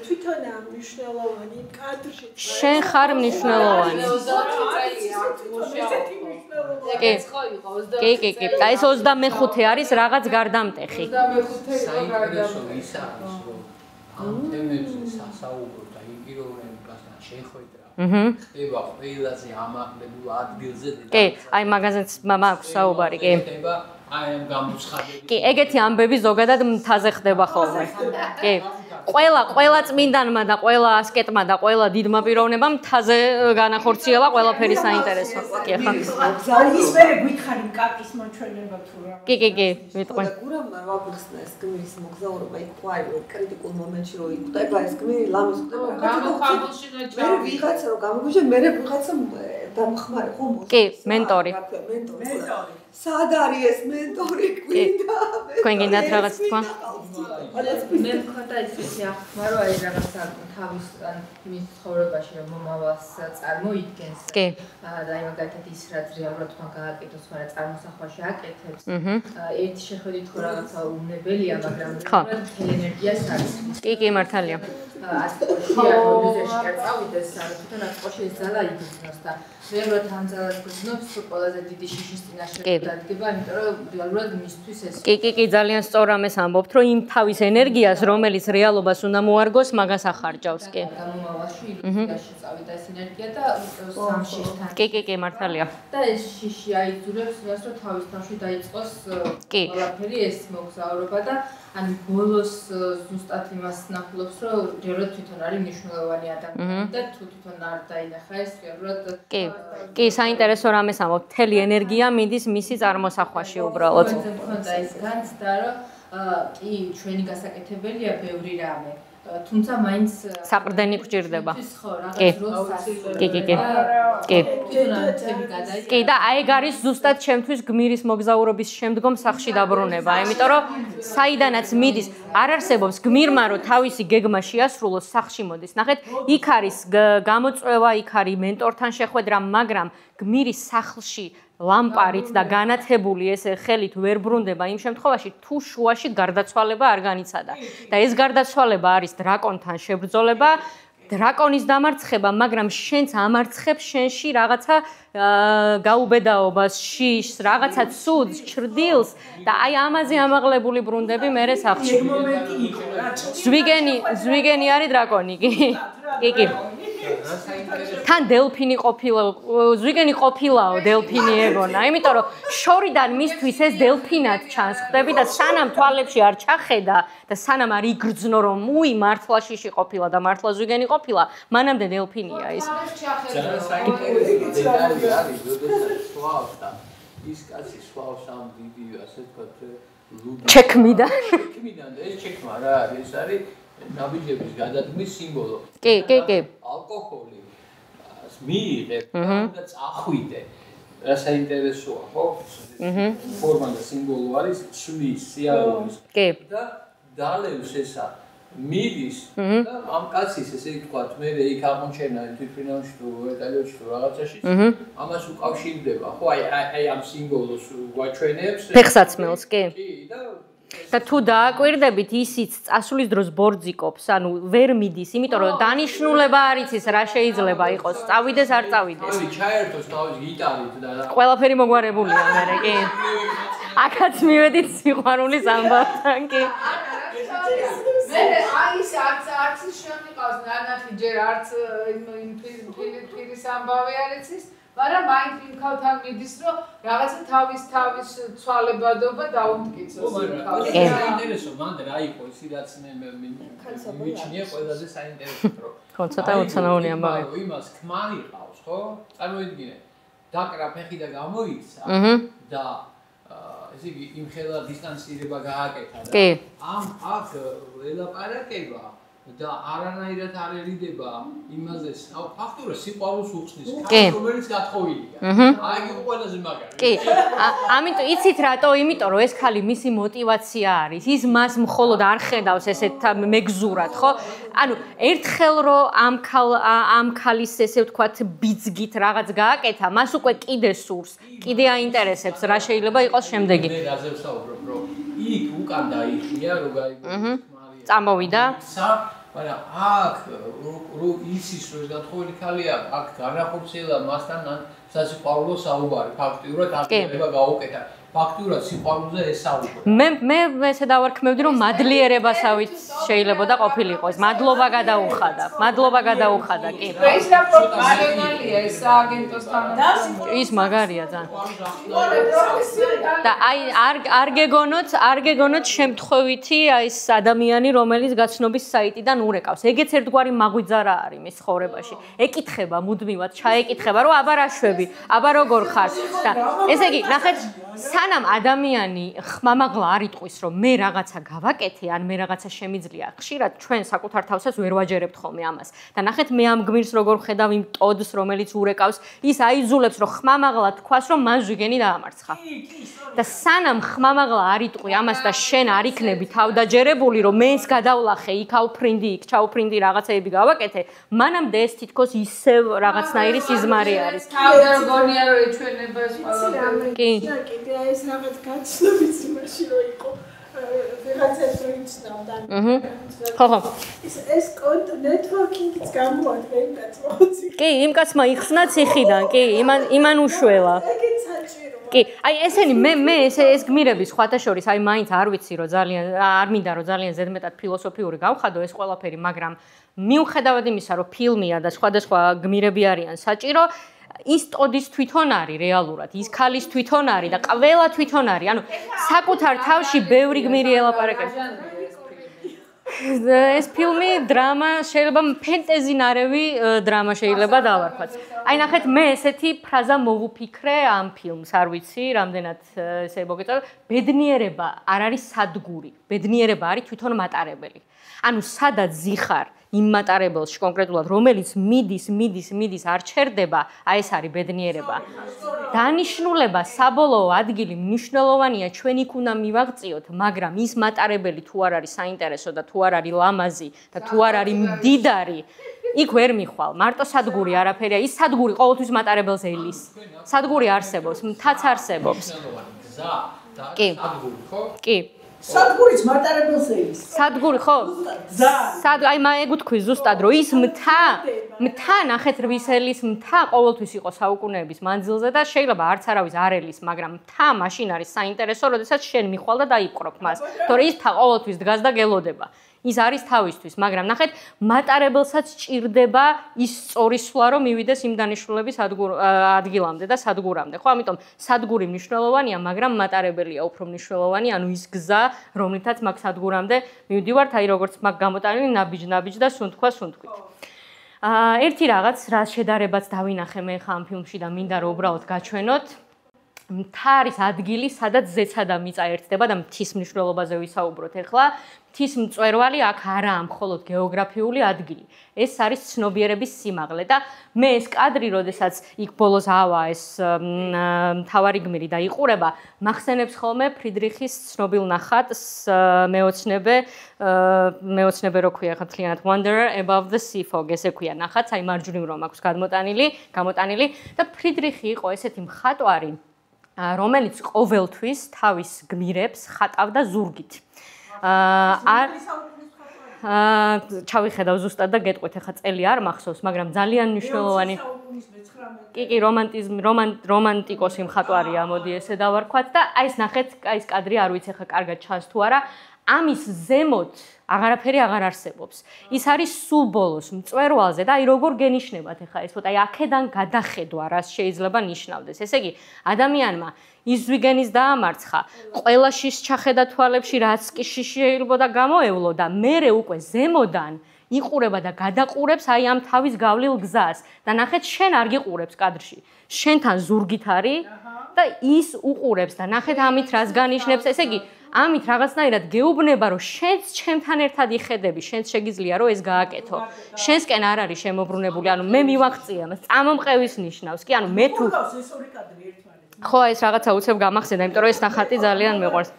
თვითონ ამ მნიშვნელოვანი კადრში. შენ ხარ მნიშვნელოვანი. კი. და ეს 25 არის რაღაც გარდამტეხი. 25 საინტერესო ის არის, რომ ამ თემებზე სასაუბროთ და იგივეებასთან შეხვედრა. ხდება ყველაზე ამაღლებულ ადგილზე. კი, აი მაგაზეც მაქვს საუბარი, კი. ხდება აი ამ გამოცხადებით. კი, ეგეთი ამბები ზოგადად მთაზე ხდება ხოლმე. კი. ყველა წმინდანმა და ყველა ასკეტმა და ყველა დიდმა პიროვნებამ მთაზე განახორციელა ყველაფერი საინტერესო. კი, ხო. ის მე გითხარი კატის მოჩვენება თუ რა. კი, ვიტყვი. გურამმა რა გიხსნა ეს გმირის მოგზაურობა იქ ყვაი კრიტიკულ მომენტში რო იყვება ეს გმირი ლამაზ ხდება. გამოხამულში და მე ვიღაცა რო გამოგვიჟე მე ვიღაცა დამხმარე ხო მოსწონს. კი, მენტორი. სად არის ეს მენტორი გვინდა? თქვენ გინდათ რაღაც თქვა? მე მქონდა ისეთი ახმა, რომ აი რაღაცა თავის მის ცხოვრებაში რომ მომავალს წარმოიდგენს. კი. და აი მაგალითად ის რაც რეალურად თქვა გააკეთოს, მაგრამ წარმოსახვაში აკეთებს. ერთი შეხედვით ხო რაღაცა უნებელია, მაგრამ რეალურად ენერგიას არის. კი, მართალია. ასკოში ოდესში წავიდეს, თვითონ ასკოში ეს ძალა იგრძნობს და რეალურად ამ ძალას გრძნობს ყველაზე დიდი შიშის წინაშე დადგება, იმიტომ რომ რეალურად მისთვის ეს კი, ძალიან სწორ ამას ამბობთ, რომ იმ თავის ენერგიას, რომელიც რეალობას უნდა მოარგოს, მაგას ახარჯავს, კი. გამომავალში ილუზიაში წავიდა ეს ენერგია და სამშიშთან. კი, მართალია. და ეს შიში აიძულებს მას, რომ თავის თავში დაიწყოს ყველაფერი ეს მოგზაურობა და ან ბოლოს ზუსტად იმას ნახულობს, რომ რეალურად თვითონ არის მნიშვნელოვანი ადამიანი და თუ თვითონ არ დაინახა ეს რეალურად კი, საინტერესო რამეს ამბობ, მთელი ენერგია მიდის მისი წარმოსახვაში უბრალოდ. მქონდა ის განცდა, რომ კი, ჩვენი გასაკეთებელია ბევრი რამე, თუმცა მაინც საყრდენი გვჭირდება. კი, და აი ეგ არის ზუსტად ჩემთვის გმირის მოგზაურობის შემდგომ სახლში დაბრუნება, იმიტომ რომ საიდანაც მიდის, არ არსებობს გმირმა რომ თავისი გეგმა შეასრულოს სახლში მოდის. ნახეთ, იქ არის გამოწვევა, იქ არის მენტორთან შეხვედრა, მაგრამ გმირის სახლში ლამპარით და განათებული ესე ხელით ვერ ბრუნდება იმ შემთხვევაში, თუ შუაში გარდაცვალება არ განიცადა. და ეს გარდაცვალება არის დრაკონთან შებრძოლება, დრაკონის დამარცხება, მაგრამ შენც ამარცხებს შენში რაღაცა გაუბედაობას, შიშს, რაღაცა ცუდს, ჩრდილს და აი ამაზე ამაღლებული ბრუნდები მერე სახლში. ზვიგენი არის დრაკონი, კი. თან დელფინი ყოფილა, ზვიგენი ყოფილაო, დელფინი ეგონა, იმიტომ რომ შორიდან მისთვის ეს დელფინად ჩანს ხდები და სანამ თვალებში არ ჩახედა და სანამ არ იგრძნო რომ უი მართლა შიში ყოფილა და მართლა ზვიგენი ყოფილა, მანამდე დელფინია ის. ძალიან საინტერესო დეტალი არის, როდესაც სვავს და ის კაცი სვავს ამ დიდი ასე ვთქვათ ჩექმიდან და ეს ჩექმა რა არის, ეს არის ნაბიჯების გადადგმის სიმბოლო. კი. ალკოჰოლი მიიღებ და წახვიდე. რა საინტერესოა, ხო? ფორმა და სიმბოლო არის ცვლის, სიარულის. და დალევს ესა მიდის და ამ კაცის ესე ვთქვათ, მე იქ აღმოჩენა თვითფრინავში თუ ეტალიოში თუ რაღაცაში, ამას უკავშირდება, ხო? აი ამ სიმბოლოს გვაჩვენებს. ფეხსაცმელს, კი. და თუ დააკვირდებით, ისიც წასვლის დროს ბორძიკობს, ანუ ვერ მიდის, იმიტომ რომ დანიშნულება არ იცის რა შეიძლება იყოს, წავიდეს არ წავიდეს. აი, ჩაერთოს თავის გიტარით და ყველაფერი მოგვარებულია მერე, კი. აქაც მივედით სიყვარულის ამბავთან კი. მე ის არც შემიყავს ნანახი ჯერ არც იმ ფილის ამბავი არ იცის, მაგრამ მაინც იმ ქალთან მიდის, რომ რაღაცა თავის ცვალებადობა დაუმტკიცოს. საინტერესო მანდ რა იყო ისი რაც მე მიჩნია ყველაზე საინტერესო რომ ხო ცოტა უცნაური ამბავი. იმას ქმარი ყავს, ხო? წარმოიდგინე. დაკრა ფეხი და გამოიქცა და ესე იგი იმ ხელა დისტანცირება გააკეთა და ამ აქ ელაპარაკება და არანაირად არ ერიდება იმაზე, ფაქტურად სიყვარულს უხსნის ქალს, რომელიც გათხოვილია. აი იგი ყველაზე მაგარი. კი. ამიტომ იცით რატო? იმიტომ რომ ეს ხალი მისი мотиваცია არის. ის მას მხოლოდ არ ხედავს ესეთ მეგზურად, ხო? ანუ ერთხელ რომ ამ ქალის ესე ვთქვათ ბიძგით რაღაც გააკეთა, მას უკვე კიდე სურს, კიდე აინტერესებს რა შეიძლება იყოს შემდეგი. მე რაზე ვსაუბრობ, რომ იქ უკან დაიხია, რომ გაიგო. წამოვიდა. მაგრამ აქ რო იცის რომ ეს გათხოვილი ქალია, აქ განახორციელა მასთან სასიყვარულო საუბარი, ფაქტიურად აღება გაუკეთა. ფაქტურად სიყვარულზე ესაუბრა. მე ესე დავარქმევდი რომ მადლიერებასავით შეიძლება და ყოფილიყო ეს. მადლობა გადაუხადა, კი. ეს რა პროფესიონალია ეს აგენტოს თანამშრომელი. ის მაგარია ძალიან. და აი არ გეგონოთ შემთხვევითი აი ეს ადამიანი რომელიც გაცნობის საიტიდან ურეკავს. ეგეც ერთგვარი მაგვიძარა არის მის ცხოვრებაში. ეკითხება მუდმივად, ჩაეკითხება რომ აბა რა შვები, აბა როგორ ხარ და ესე იგი ნახეთ სანამ ადამიანი ხმამაღლა არ იტყვის რომ მე რაღაცა გავაკეთე ან მე რაღაცა შემიძლია ხშირად ჩვენ საკუთარ თავსაც ვერ ვაჯერებთ ხოლმე ამას და ნახეთ მე ამ გმირს როგორ ხედავ იმ ტოდს რომელიც ურეკავს ის აიძულებს რომ ხმამაღლა თქვას რომ მან ჟიგენი დაამარცხა და სანამ ხმამაღლა არ იტყვი ამას და შენ არ იქნები თავდაჯერებული რომ მე ეს გადავლახე იქ ავფრინდი იქ ჩავფრინდი რაღაცეები გავაკეთე მანამდე ეს თითქოს ისევ რაღაცნაირი სიზმარი არის თავდა გონია რომ ეჩვენება ეს ყველაფერი კი ეს რაღაც გაცნობის იმაში რო იყო ვიღაცას რო იცნობდა ხო ეს კონტ ნეტვორკინგიც გამოადგენდა მოხოცი კი იმ კაცმა იხსნა ციხიდან კი იმან უშველა ეგეც საჭირო კი აი ესენი მე ეს გმირები სხვათა შორის აი მაინც არ ვიცი რომ ძალიან არ მინდა რომ ძალიან ზედმეტად ფილოსოფიური გავხადო ეს ყველაფერი მაგრამ მიუხედავად იმისა რომ ფილმია და სხვადასხვა გმირები არიან საჭირო ის ტოდის თვითონ არის რეალურად, ის ქალის თვითონ არის და ყველა თვითონ არის. ანუ საკუთარ თავში ბევრი გმირი ელაპარაკებს. ეს ფილმი დრამა შეიძლება ფენტეზინარევი დრამა შეიძლება დავარქვათ. აი ნახეთ მე ესეთი ფრაზა მოვუფიქრე ამ ფილმს, არ ვიცი, რამდენად ესე მოგეწონა, ბედნიერება არ არის სადგური, ბედნიერება არის თვითონ მატარებელი. ანუ სადაც ზიხარ იმ მატარებელში კონკრეტულად რომელიც მიდის არ ჩერდება, აი ეს არის ბედნიერება. დანიშნულება, საბოლოო ადგილი მნიშვნელოვანია, ჩვენ იქ უნდა მივაღწიოთ, მაგრამ ის მატარებელი თუ არ არის საინტერესო და თუ არ არის ლამაზი და თუ არ არის მდიდარი, იქ ვერ მიხვალ. მარტო სადგური არაფერია, ის სადგური ყოველთვის მატარებელს ელის. სადგური არსებობს, მთაც არსებობს. კი. კი. სადგურიც მატარებელს ელის. სადგური ხო? აი ეგ ვთქვი ზუსტად რომ ის მთა ნახეთ რვის ელის მთა ყოველთვის იყო საუკუნეების მანძილზე და შეიძლება არც არავის არ ელის, მაგრამ მთა მაშინ არის საინტერესო, როდესაც შენ მიხვალ და დაიპყრობ მას. თორე ის მთა ყოველთვის დგას და გელოდება. ის არის თავისთვის, მაგრამ ნახეთ მატარებელსაც ჭირდება ის სწორისვლა რომ მივიდეს იმ დანიშნულების ადგილამდე და სადგურამდე. ხო, ამიტომ სადგური მნიშვნელოვანია, მაგრამ მატარებელია უფრო მნიშვნელოვანი, ანუ ის გზა, რომლითაც მაგ სადგურამდე მივდივართ, აი როგორც მაგ გამოტანილი ნაბიჯ და სუნთქვით. ერთი რაღაც, რა შედარებაც დავინახე მე ხა ამ ფილმში და მინდა რომ უბრალოდ გაჩვენოთ. მთა არის ადგილი, სადაც ზეცა და მიწა ერთდება და მთის მნიშვნელობაზე ვისაუბროთ ახლა. მთის მწვერვალი აქ არაა მხოლოდ გეოგრაფიული ადგილი. ეს არის ცნობიერების სიმაღლე და მე ეს კადრი, როდესაც იქ ბოლოს ავა ეს მთავარი გმირი და იყურება, მახსენებს ხოლმე ფრიდრიხის ცნობილ ნახატს მეოცნებე რო ქვია ხა თლიანად Wanderer Above the Sea Fog ესე ქვია ნახატს, აი მარჯვნივ რომ აქვს გამოტანილი და ფრიდრიხი იყო ესეთი მხატვარი, რომელიც ყოველთვის თავის გმირებს ხატავდა ზურგით. ჩავიხედავ ზუსტად და გეტყვით, ახლა წელი არ მახსოვს, მაგრამ ძალიან მნიშვნელოვანი. კი, რომანტიკოსი მხატვარია, მოდი ესე დავარქვათ და აი ეს ნახეთ, აი ეს კადრი არ ვიცი ახლა კარგად ჩანს თუ არა. ამის ზემოთ აღარაფერი აღარ არსებობს. ის არის სულ ბოლოს მწვერვალზე და აი როგორ გენიშნებათ ახლა ეს ფოტო, აი აქედან გადახედვა რას შეიძლება ნიშნავდეს. ესე იგი, ადამიანმა იზვიგენის დაამარცხა, ყველა შიშ ჩახედა თვალებში, რაც კი შეიძლება გამოევლო და მერე უკვე ზემოდან იყურება და გადაყურებს აი ამ თავის გავლილ გზას და ნახეთ შენ არ გიყურებს კადრში. შენთან ზურგით არის და ის უყურებს და ნახეთ ამით რას განიშნებს. ესე იგი, ამით რაღაცნაირად გეუბნება, რომ შენც ჩემთან ერთად იხედები, შენც შეგიძლია რომ ეს გააკეთო. შენსკენ არ არის შემოbrunებული, ანუ მე მივაღწია, წამომყევის ნიშნავს. კი, ანუ მე თუ ხო, ეს რაღაცა უცებ გამახსენდა, იმიტომ რომ ეს ნახატი ძალიან მიყვარს.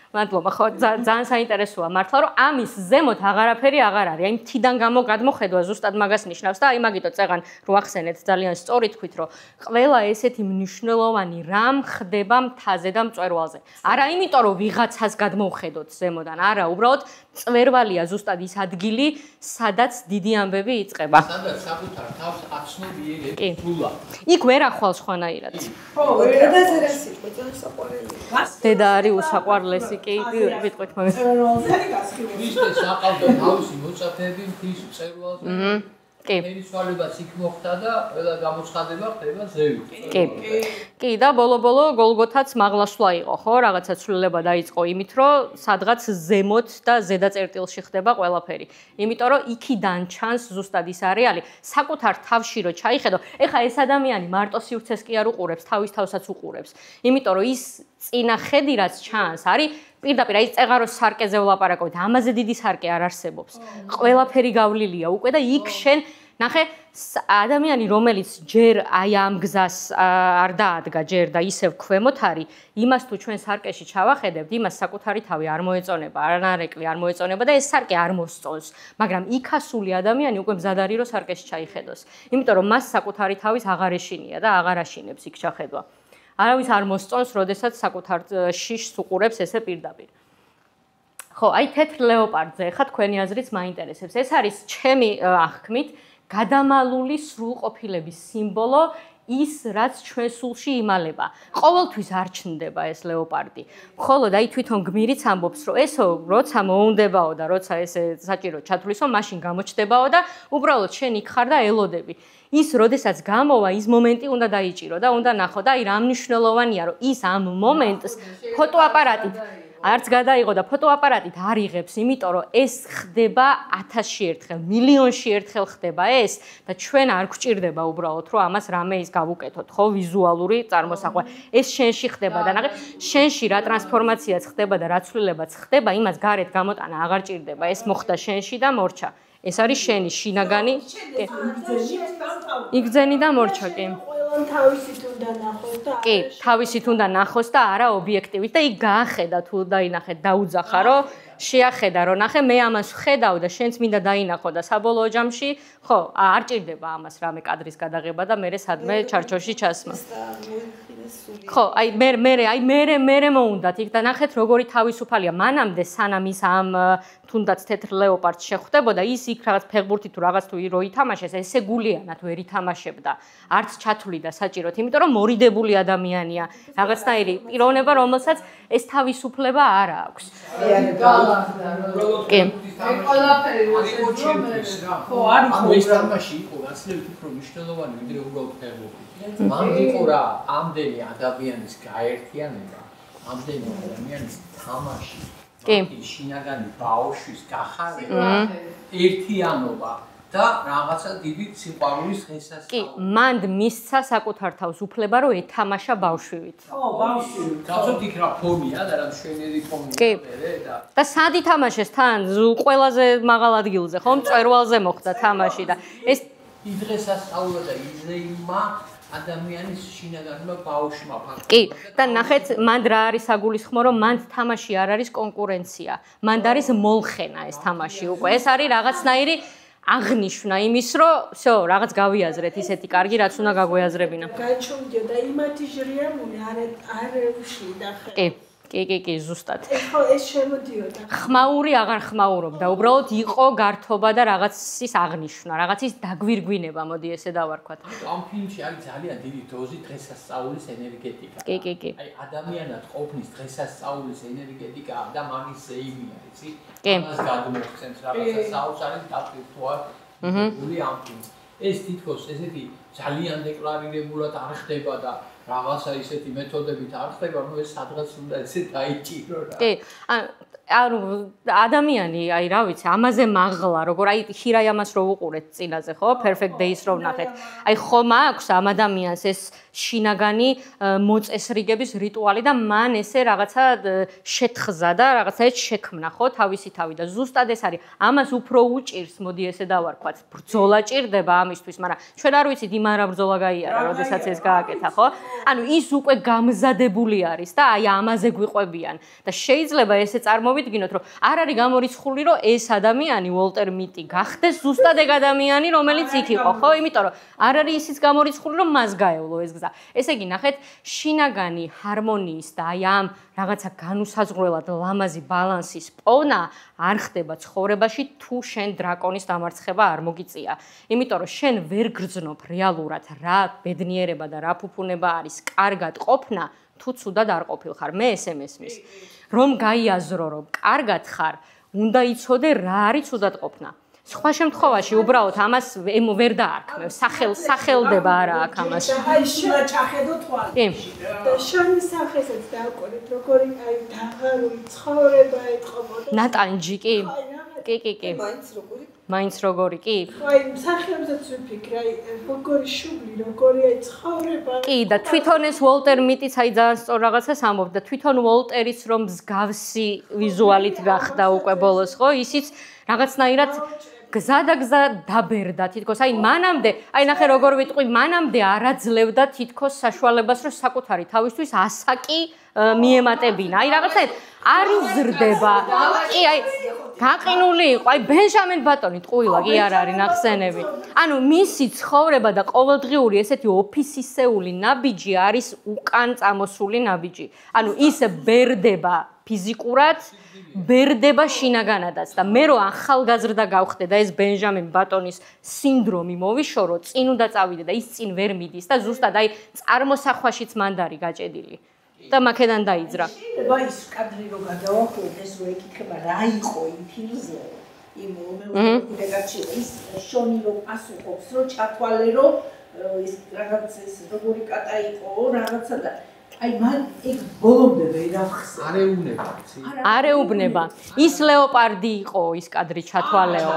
მადლობა, ხო, ძალიან საინტერესოა მართლა, რომ ამის ზემოთ აღარაფერი აღარ არის. აი მთიდან გადმოხედვა ზუსტად მაგას ნიშნავს და აი მაგიტო წეღან რო ახსენეთ ძალიან სწორი თქვით, რომ ყველა ესეთი მნიშვნელოვანი რამ ხდება მთაზე და მწვერვალზე. არა იმიტომ, რომ ვიღაცას გადმოვხედოთ ზემოდან, არა, უბრალოდ მწვერვალია ზუსტად ის ადგილი, სადაც დიდი ამბები იწყება. სადაც საკუთარ თავს აცნობიერებს გულა. იქ ვერ ახვალ სხვანაირად. ხო, დედაზე რა სიტყვა საყვარელია. დედა არის უსაყვარლესი. კი, ვიტყვით მაგას. ქრისტეს აყავდა თავისი მოწაფეები მთის მწვერვალზე. კი. თვისვალებაც იქ მოხდა და ყველა გამოცხადება ხდება ზევით. კი. კი და ბოლო-ბოლო გოლგოთაც მაღლასვლა იყო, ხო? რაღაცა ცვლილება დაიწყო იმით, რომ სადღაც ზემოთ და ზედა წერტილში ხდება ყველაფერი. იმიტომ რომ იქიდან ჩანს ზუსტად ის არეალი, საკუთარ თავში რო ჩაიხედო. ეხა ეს ადამიანი მარტო სივრცეს კი არ უყურებს, თავის თავსაც უყურებს. იმიტომ რომ ის წინა ხედი რაც ჩანს, არის პირდაპირ აი წეღაროს სარკეზე ვლაპარაკობთ, ამაზე დიდი სარკე არ არსებობს. ყველაფერი გავლილია უკვე და იქ შენ ნახე ადამიანი რომელიც ჯერ აი ამ გზას არ დაადგა ჯერ და ისევ ქვემოთ არის, იმას თუ ჩვენ სარკეში ჩავახედებთ, იმას საკუთარი თავი არ მოეწონება, არანარეკლი არ მოეწონება და ეს სარკე არ მოსწონს, მაგრამ იქასული ადამიანი უკვე მზად არის რომ სარკეში ჩაიხედოს. იმიტომ რომ მას საკუთარი თავის აღარ ეშინია და აღარ აშინებს იქ ჩახედვა. არავის არ მოსწონს, როდესაც საკუთარ შიშს უყურებს ესე პირდაპირ. ხო, აი თეთრ ლეოპარდზე ხა თქვენი აზრიც მაინტერესებს. ეს არის ჩემი აღქმით გადამალული სრულყოფილების სიმბოლო, ის რაც ჩვენ სულში იმალება. ყოველთვის არ ჩნდება ეს ლეოპარდი. მხოლოდ აი თვითონ გმირიც ამბობს, რომ ესო როცა მოუნდებაო და როცა ესე საჭირო ჩათვლისო, მაშინ გამოჩდებაო და უბრალოდ შენ იქ ხარ და ელოდები. ის როდესაც გამოვა, ის მომენტი უნდა დაიჭირო და უნდა ნახო და აი რა მნიშვნელოვანია, რომ ის ამ მომენტს ფოტოაპარატით არც გადაიღო და ფოტოაპარატით არ იღებს, იმიტომ რომ ეს ხდება 1000-ში ერთხელ, მილიონში ერთხელ ხდება ეს და ჩვენ არ გვჭირდება უბრალოდ რომ ამას რამე ის გავუკეთოთ, ხო, ვიზუალური წარმოსახვა. ეს შენში ხდება და ნახე, შენში რა ტრანსფორმაციაც ხდება და რა ცვლილებაც ხდება, იმას გარეთ გამოტანა აღარ ჭირდება. ეს მოხდა შენში და მორჩა. ეს არის შენი შინაგანი. იგზენი და მორჩა, კი. თავისით უნდა ნახოს და კი, თავისით უნდა ნახოს და არა ობიექტივით და იქ გაახედა თუ დაინახე, დაუძახა რომ შეახედა რომ ნახე მე ამას ხედავ და შენც მინდა დაინახო და საბოლოო ჯამში ხო, არ ჭირდება ამას რამე კადრის გადაღება და მე სადმე ჩარჩოში ჩასმა. ხო, აი მე მოუნდათ იქ და ნახეთ როგორი თავისუფალია. მანამდე სანამ ის ამ თუნდაც თეთრ ლეოპარდს შეხვდებოდა, ის იქ რაღაც ფეხბურთი თუ რაღაც თუ რო ითამაშეს, ესე გულიანად ვერ ითამაშებდა. არც ჩათვლიდა საჭიროდ, იმიტომ რომ მორიდებული ადამიანია. რაღაცნაირი პიროვნება, რომელსაც ეს თავისუფლება არ აქვს. კი. ყველაფერი როდის ხო, არის ეს თამაში იყო გაცილებით უფრო მნიშვნელოვანი, ვიდრე უბრალოდ ფეხბურთი. მან იყო რა ამდენი ადამიანის გაერთიანება, ამდენი ადამიანის თამაში. კი. შინაგანი ბავშვის გახარება, ერთიანობა და რაღაცა დიდი სიყვარულის ღირსასწაული. კი, მანდ მისცა საკუთარ თავს უფლება რომ ეთამაშა ბავშვივით. ხო, ბავშვივით. გახსოვთ იქ რა ფორმია და რა მშვენიერი ფორმია და სად ითამაშეს თან ყველაზე მაღალ ადგილზე, ხო, მწვერვალზე მოხდა თამაში და ეს დღესასწაულა და იზეიმა ადამიანის შინაგანმა ბავშვმა ფაქტობრივად. კი, და ნახეთ, მანდ რა არის საგულისხმო, რომ მანდ თამაში არ არის კონკურენცია. მანდ არის molxena ეს თამაში უკვე. ეს არის რაღაცნაირი აღნიშნა იმის, რომ всё, რაღაც გავიაზრეთ ისეთი კარგი, რაც უნდა გაგვეაზრებინა. გაჩვენდა და იმათი ჟრიამული არ უშლიდა ხე. კი. კი, ზუსტად. ხო, ეს შემოდიოდა. ხმაური აღარ ხმაურობდა, უბრალოდ იყო გართობა და რაღაცის აღნიშვნა, რაღაცის დაგვირგვინება, მოდი ესე დავარქვათ. ამ ფილმში არის ძალიან დიდი დოზი დღესასწაულის ენერგეტიკა. კი. აი ადამიანად ყოფნის დღესასწაულის ენერგეტიკა და მაგის ზეიმია, იცი? კი. ამას გადმოხსენს რაღაცა საოცარი დაფიქრვა. ამ ფილმს. ეს თითქოს ესეთი ძალიან დეკლარირებულად არ ხდება და რაღაცა ისეთი მეთოდებით არ ხდება, ნუ ეს სადღაც უნდა ესე დაიჭირო რა. კი, ანუ ადამიანი, აი რა ვიცი, ამაზე მაღლა, როგორ აი ჰირაიამას რო უყურეთ წინაზე, ხო? Perfect Days რო ვნახეთ. აი ხომ აქვს ამ ადამიანს ეს შინაგანი მოწესრიგების რიტუალი და მან ესე რაღაცა შეთხზა და რაღაცა ეს შექმნა, ხო, თავისი თავი და ზუსტად ეს არის. ამას უფრო უჭირს, მოდი ესე დავარქვათ. ბრძოლა ჭირდება ამისთვის, მაგრამ ჩვენ არ ვიცით იმ არა ბრძოლა გაიარა, როდესაც ეს გააკეთა, ხო? ანუ ის უკვე გამზადებული არის და აი ამაზე გვიყვებიან და შეიძლება ესე წარმოვიდგინოთ, რომ არ არის გამორიცხული, რომ ეს ადამიანი უოლტერ მიიტი გახდეს ზუსტად ეგ ადამიანი, რომელიც იქ იყო, ხო? იმიტომ რომ არ არის ისიც გამორიცხული, რომ მას გაევლო ეს გზა. ესე იგი, ნახეთ, შინაგანი ჰარმონიის და აი ამ რაღაცა განუსაზღვრელად ლამაზი ბალანსის პოვნა არ ხდება ცხოვრებაში, თუ შენ დრაკონის დამარცხება არ მოგიწია. იმიტომ რომ შენ ვერ გრძნობ რეალურად რა ბედნიერება და რა ფუფუნება არის კარგად ყოფნა, თუ ცუდად არ ყოფილ ხარ. მე ესე მესმის. რომ გაიაზრო, რომ კარგად ხარ, უნდა იცოდე რა არის ცუდად ყოფნა. სხვა შემთხვევაში უბრალოდ ამას ვერ დაარქმევ. სახელდება არა აქ ამას. აი შილა ჩახედო თვალში. და შენი სახესაც დავყოლით, როგორი აი დაღარული ცხოვრება ეთყობოდა. ნატანჯი კი. კი. მაინც როგორი კი? აი სახეებსაც ვიფიქრე, აი როგორი შუბლი, როგორი აი ცხოვრება. კი და თვითონ ეს უოლტერ მიიტიც აი ძალიან სწორ რაღაცას ამბობს და თვითონ უოლტერიც რომ მსგავსი ვიზუალით გახდა უკვე ბოლოს, ხო? ისიც რაღაცნაირად გზა დაბერდა თითქოს. აი მანამდე, აი ნახე როგორ ვიტყვი, მანამდე არაძლევდა თითქოს საშუალებას, რომ საკუთარი თავისთვის ასაკი მიემატებინა. აი რაღაცა არ იზრდება. კი, აი გაყინული იყო. აი ბენჟამინ ბატონი ტყუილა კი არ არის ნახსენები. ანუ მისი ცხოვრება და ყოველდღიური ესეთი ოფისისეული ნაბიჯი არის უკან წამოსული ნაბიჯი. ანუ ის ბერდება ფიზიკურად, ბერდება შინაგანადაც და მე რო ახალგაზრდა გავხდე და ეს ბენჟამინ ბატონის სინდრომი მოვიშორო, წინ უნდა წავიდე და ის წინ ვერ მიდის და ზუსტად აი წარმოსახვაშიც მანდარი გაჭედილი. და მაქედან დაიძრა. შეიძლება ის კადრი რო გადავახოთ, ეს რო ეკითხება რა იყო იმ ფილმზე, იმ მეგობრებთან ის შონი რო პასუხობს, რო ჩათვალე რო ის რაღაც ეს როგორი კატა იყო, რაღაცა და აი მან ეგ ბოლომდე ვერ ახსენე. არეუბნება. ის ლეოპარდი იყო ის კადრი ჩათვალეო.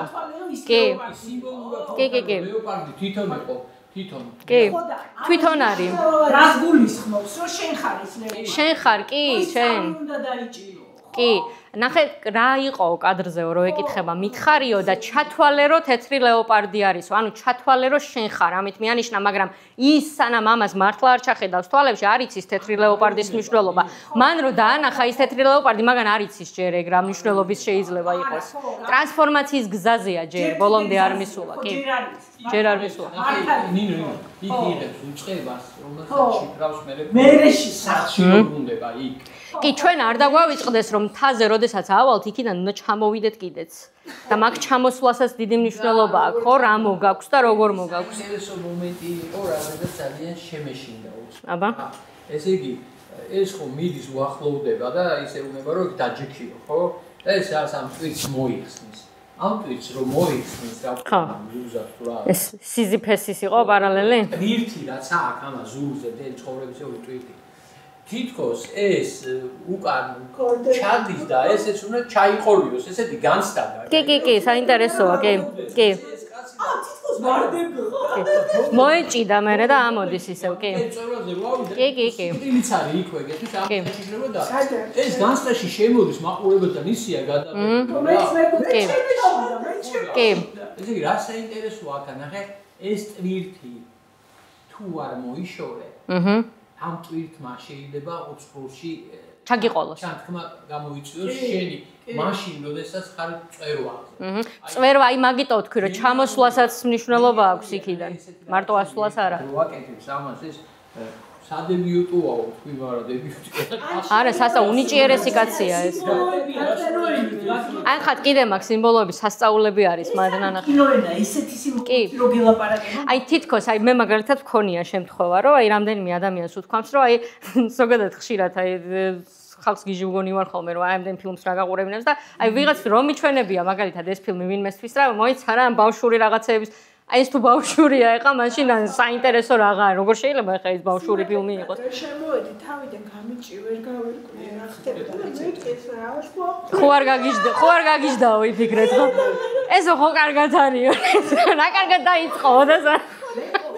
კი. კი. ლეოპარდი თვითონ იყო. კი, თვითონ არის. რას გულისხმობს, რომ შენ ხარ ის ლეოპარდი? შენ ხარ, კი, შენ. უნდა დაიჭირო. კი, ნახე რა იყო კადრზეო, რო ეკითხება, მითხარიო და ჩათვალე რო თეთრი ლეოპარდი არისო. ანუ ჩათვალე რო შენ ხარ, ამით მიანიშნა, მაგრამ ის სანამ ამას მართლა არ ჩახედავს თვალებში, არ იცის თეთრი ლეოპარდის მნიშვნელობა. მან რო დაანახა ის თეთრი ლეოპარდი, მაგრამ არ იცის ჯერ ეგ რა მნიშვნელობის შეიძლება იყოს. ტრანსფორმაციის გზაზეა ჯერ, ბოლომდე არ მისულა, კი. ჯერ არ მისულა. ნინო, იქ იღებს უწყებას, რომელსაც შიფრავს მერეში სახში უნდა იქ. კი, ჩვენ არ დაგვავიწყდეს, რომ მთაზე, როდესაც ავალთ, იქიდან უნდა ჩამოვიდეთ კიდეც. და მაგ ჩამოსვლასაც დიდი მნიშვნელობა აქვს, ხო, რა მოგაქვს და როგორ მოგაქვს. საინტერესო მომენტი იყო, რადგან ძალიან შემეშინდა უცბად. აბა. ესე იგი, ეს ხო მიდის უახლოვდება და ისე უნება რომ დაჯექიო, ხო? და ეს რას ამ ტვირთს მოიხსნის. ამ ტვირთს რომ მოიხსნის, რა ვქნა, ზურზად თუ რა. ეს სიზიფესის იყო პარალელი? ტვირთი რაც აქვს ამა ზურზე, დენ ცხოვრების ტვირთი. თითქოს ეს უკან ჩადის და ესეც უნდა ჩაიყოლიოს, ესეთი განცდა. კი, საინტერესოა, კი. თითქოს ვარდებოდა. მოეჭიდა მე და ამოდის ისევ, კი. კი. ის არის იქ ეგეთის ამ შეიძლება და ეს განცდაში შემოდის მაყურებელთან ისია გადაბეჭდა. კი. ესე იგი რა საინტერესოა აქ ნახე ეს ტვირთი თუ არ მოიშორე. ამ ტვირთმა შეიძლება უცხოში ჩაგიყოლოს. ჩანთქმა გამოიწვიოს შენი მაშინ, როდესაც ხარ წვერვალზე. წვერვა, აი მაგიტო ვთქვი, რომ ჩამოსვლასაც მნიშვნელობა აქვს იქიდან. მარტო ასვლას არა. ვაკეთებს ამას ეს სადებიუტოა თქვი, მაგრამ დებიუტი. არა, სასა უნიჭიერესი კაცია ეს. ან ხათ კიდე მაგ სიმბოლოები სასწაულები არის მადნანა. კინოენა ისეთი სიმბოლოები რო გელაპარაკენ. აი თითქოს აი მე მაგალითად მქონია შემთხვევა, რომ აი რამდენიმე ადამიანს უთქვამს, რომ აი ზოგადად ხშირად აი ხალხს გიჟუგონი ვარ ხოლმე რომ აი ამდენ ფილმს რა გაყურებინებს და აი ვიღაც რომ მიჩვენებია მაგალითად ეს ფილმი ვინმესთვის რა მოიცარა ამ ბავშვური რაღაცეების აი ეს თუ ბავშვურია ეხა მაშინ საინტერესო რაღაცა როგორ შეიძლება ეხა ეს ბავშვური ფილმი იყოს შემოვედი თავიდან გამიჭი ვერ გავერკვე რა ხდება მეთქეს რა ხო არ გაგიჟდაო იფიქრეთ ხო ესო ხო კარგად არის რა კარგად დაიწყო და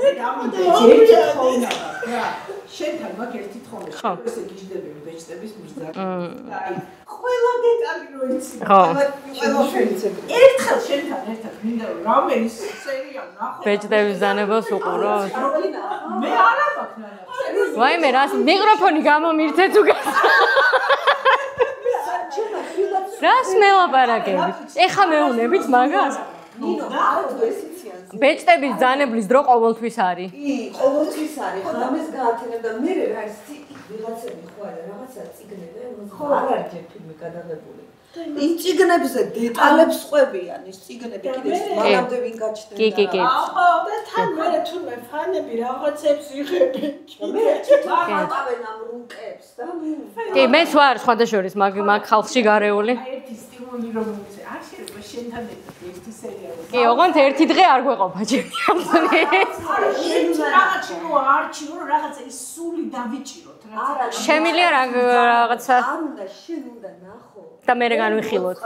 მე დამიდეჭი ხოლმე რა შენთან მაგ ერთი თხოვნე ესე გიждდები ბეჭდების მიზანი და აი ყველა დეტალი რო იცი ყველა შეიძლება ერთხელ შენთან ერთად მინდა რომ რამენი სერია ნახო ბეჭდების ზანებას უყურო მე არა მაქვს ვაიმე რას მიკროფონი გამომირთეთ უგას რას მელაპარაკებით ეხა მეუნებით მაგას ნინო აუ ესიციანს ბეჭდების ზანებლის დრო ყოველთვის არის კი ყოველთვის არის ხამეს გაათენებ და მე რა ის ვიღაცები ხო არა რაღაცა წიგნები ხო არ არის ერთ ფილმი გადაღებული იმ წიგნებზე დეტალებს ყვებიან ის წიგნები კიდე მანამდე ვინ გაჩნდება კი აჰა და თან მე თურმე ფანები რაღაცებს იღებენ მე ჩიტავენ ამ რუკებს და კი მე ვარ სხვადასხვა მაგ ხალხში გარეული აი ერთი სტიმული რომ მიცე არ შეიძლება შენთან ერთი სერია კი ოღონდ ერთი დღე არ გვეყოფა ჩემი ამბონი არა რაღაცა რო არჩიო რაღაცა ის სული დავიჭიროთ არა შემილია რაღაცა არ უნდა შენ უნდა ნახო და მე განვიხილოთ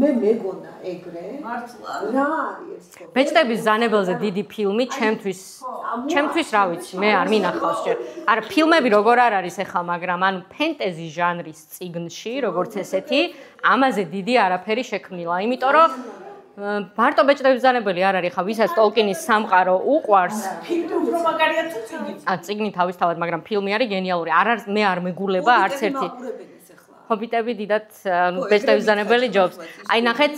მე მეგონა ეგრე მართლა რა არის ეს ბეჭდების ზანებელზე დიდი ფილმი ჩემთვის რა ვიცი მე არ მინახავს ჯერ არა ფილმები როგორ არ არის ახლა მაგრამ ანუ ფენტეზი ჟანრის წიგნში როგორც ესეთი ამაზე დიდი არაფერი შექმნილა იმიტომ რომ მარტო ბეჭდების ზანებელი არ არის ხა ვისაც ტოლკინის სამყარო უყვარს ფილმი უფრო მაგარია თუ წიგნი წიგნი თავისთავად მაგრამ ფილმი არის გენიალური არ არის მე არ მეგულება არც ერთი ჰობიტები დიდად ანუ ბეჭდების ზანებელი ჯობს. აი ნახეთ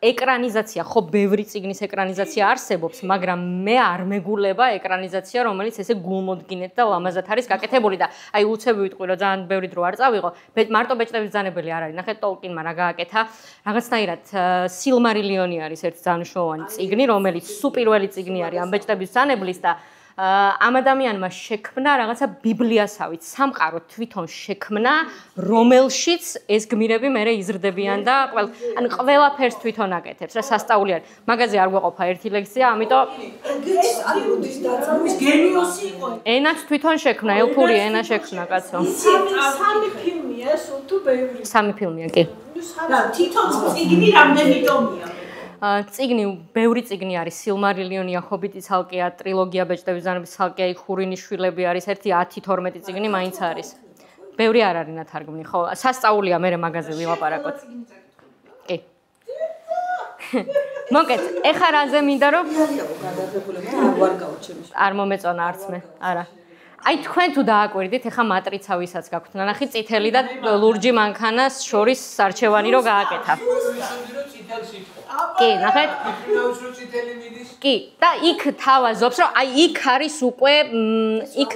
ეკრანიზაცია, ხო ბევრი წიგნის ეკრანიზაცია არსებობს, მაგრამ მე არ მეგულება ეკრანიზაცია, რომელიც ესე გულმოდგინედ და ლამაზად არის გაკეთებული და აი უცებ ვიტყვი რომ ძალიან ბევრი დრო არ წავიღო. მარტო ბეჭდების ზანებელი არ არის. ნახეთ ტოლკინმა რა გააკეთა. რაღაცნაირად სილმარილიონი არის ერთ ძალიან მნიშვნელოვანი წიგნი, რომელიც სუპირველი წიგნი არის ამ ბეჭდების ზანებლის და ამ ადამიანმა შექმნა რაღაცა ბიბლიასავით სამყარო თვითონ შექმნა რომელშიც ეს გმირები მერე იზრდებიან და ანუ ყველაფერს თვითონ აკეთებს რა სასწაული არის მაგაზე არ გვეყოფა ერთი ლექცია ამიტომ ის გენიოსი იყო ენაც თვითონ შექმნა ელფური ენა შექმნა კაცო სამი ფილმია თუ ბევრი სამი ფილმია კი და თვითონ წიგნი რამდენი ტომია წიგნი ბევრი წიგნი არის სილმარილიონია ჰობიტის ცალკეა ტრილოგია ბეჭდების ზანების ცალკეა ხურინის შვილები არის ერთი 10-12 წიგნი მაინც არის ბევრი არ არის ნათარგმნი ხო სასწაულია მე მაგაზე ვილაპარაკოთ კი მოკეთ ეხა რაზე მინდა რომ არ მომეწონა არც მე არა აი თქვენ თუ დააკვირდით ეხა მატრიცა ვისაც გაქვთ ნანახი წითელი და ლურჯი მანქანას შორის არჩევანი რო გააკეთა კი, ნახეთ. კი, და იქ თავაზობს, რომ აი იქ არის უკვე იქ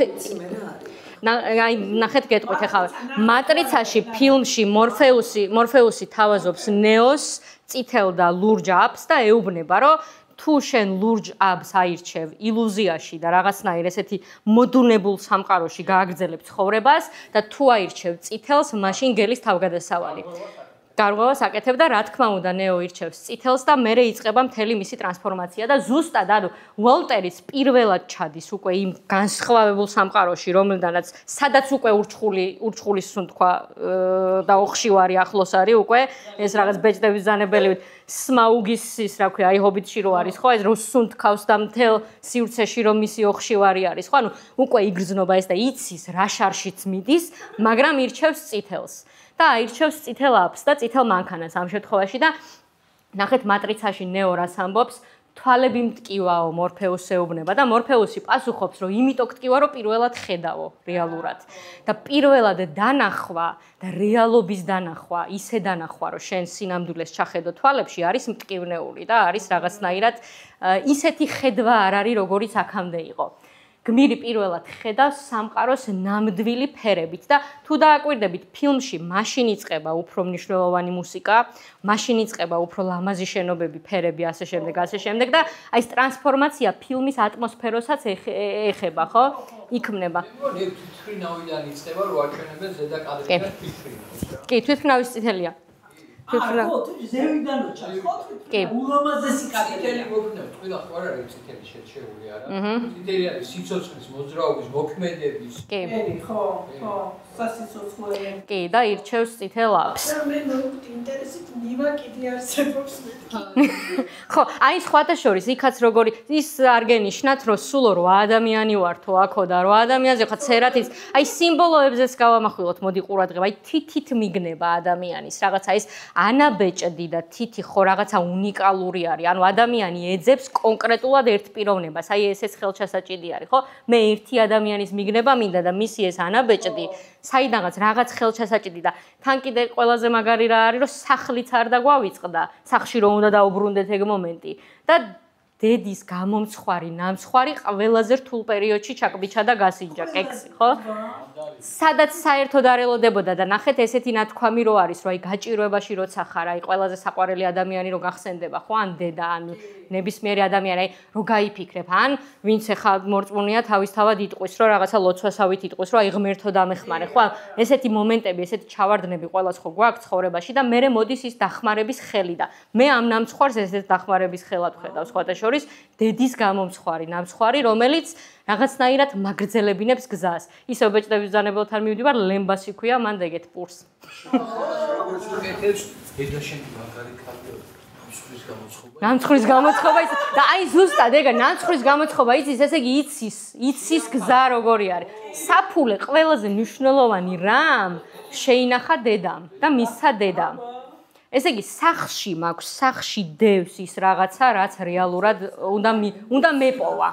აი ნახეთ გეტყვით ახლა მატრიცაში ფილმში მორფეუსი თავაზობს ნეოს წითელ და ლურჯ აბს და ეუბნება, რომ თუ შენ ლურჯ აბს აირჩევ ილუზიაში და რაღაცნაირ ესეთი მოდუნებულ სამყაროში გააგრძელებ ცხოვრებას და თუ აირჩევ წითელს, მაშინ გელის თავგადასავალი. გარღვევას აკეთებ და რა თქმა უნდა ნეო ირჩევს წითელს და მერე იწყება მთელი მისი ტრანსფორმაცია და ზუსტად ანუ უოლტერის პირველად ჩადის უკვე იმ განსხვავებულ სამყაროში რომელთანაც სადაც უკვე ურჩხულის სუნთქვა და ოხშივარი ახლოს არის უკვე ეს რაღაც ბეჭდების ზანებელივით სმაუგის ის რა ქვია აი ჰობიტში რო არის ხო ეს რო სუნთქავს და მთელ სივრცეში რომ მისი ოხშივარი არის ხო ანუ უკვე იგრძნობა ეს და იცის რა შარშიც მიდის მაგრამ ირჩევს წითელს და აირჩევს წითელ აბს და წითელ მანქანას ამ შემთხვევაში და ნახეთ მატრიცაში ნეო რას ამბობს თვალები მტკივაო მორფეუსს ეუბნება და მორფეუსი პასუხობს რომ იმიტომ გტკივა რომ პირველად ხედავო რეალურად და პირველად დანახვა და რეალობის დანახვა ისე დანახვა რომ შენ სინამდვილეს ჩახედო თვალებში არის მტკივნეული და არის რაღაცნაირად ისეთი ხედვა არ არის როგორიც აქამდე იყო გმირი პირველად ხედავს სამყაროს ნამდვილი ფერებით და თუ დააკვირდებით ფილმში მაშინ იწყება უფრო მნიშვნელოვანი მუსიკა, მაშინ იწყება უფრო ლამაზი შენობები, ფერები, ასე შემდეგ და აი ეს ტრანსფორმაცია ფილმის ატმოსფეროსაც ეხება, ხო? იქმნება. თვითმფრინავიდან იწყება რო აჩვენებენ ზედა კადრიდან თვითმფრინავს. კი, თვითმფრინავის წითელია. ზევიდან ოჩა, ხო? ულამაზესი წითელი მოქმედებს, ყველა ხო არ არის წითელი შეჩეული არა. წითელი არის სიცოცხლის მოძრაობის, მოქმედების. კი, ხო, სასიცოცხლე. კი, და ირჩევს წითელ აპს. მე მოვუხდი ინტერესით ნივა კიდე არსებობს მე. ხო, აი სხვათა შორის იქაც როგორი ის არ გენიშნათ, რომ სულ 8 ადამიანი ვართო აქო და 8 ადამიანზე ხო ცერათის, აი სიმბოლოებზეც გავამახვილოთ, მოდი ყურადღება, აი თითით მიგნება ადამიანის, რაღაცა ის ანაბეჭდი და თითი ხო რაღაცა უნიკალური არის. ანუ ადამიანი ეძებს კონკრეტულად ერთ პიროვნებას. აი ესეც ხელჩასაჭიდი არის, ხო? მე ერთი ადამიანის მიგნება მინდა და მისი ეს ანაბეჭდი საიდანაც რაღაც ხელჩასაჭიდი და თან კიდე ყველაზე მაგარი რა არის, რომ სახლიც არ დაგვავიწყდა, სახლში რომ უნდა დაუბრუნდეთ ეგ მომენტი და დედის გამომცხვარი, ნამცხვარი ყველაზე რთულ პერიოდში ჩაკბიჩა და გასინჯა კექსი, ხო? სადაც საერთოდ არ ელოდებოდა და ნახეთ ესეთი ნათქვამი რო არის, რომ აი გაჭირვებაში როცა ხარ, აი ყველაზე საყვარელი ადამიანი რო გახსენდება, ხო? ან დედა, ან ნებისმიერი ადამიანი, აი რო გაიფიქრებ, ან ვინც ეხა მორწმუნეა თავისთავად იტყვის, რომ რაღაცა ლოცვასავით იტყვის, რომ აი ღმერთო დამეხმარე, ხო? ესეთი მომენტები, ესეთი ჩავარდნები ყოველას ხო გვაქვს ცხოვრებაში და მე მოდის ის დახმარების ხელი და მე ამ ნამცხვარს ესეთ დახმარების ხელად ვხედავ სხვათა შორის დედის გამომცხვარი, ნამცხვარი, რომელიც რაღაცნაირად მაგრძელებინებს გზას. ისე ბეჭდების ბრძანებელთან მივდივარ, ლემბასი ქვია, მან დეგეთ პურს. ნამცხვრის გამოცხობა ის და აი ზუსტად ეგა ნამცხვრის გამოცხობა იცის, ესე იგი იცის გზა როგორი არის. საფულე ყველაზე მნიშვნელოვანი რამ შეინახა დედამ და მისცა დედამ. ესე იგი სახში მაქვს, სახში დევს ის რაღაცა, რაც რეალურად უნდა მეპოვა.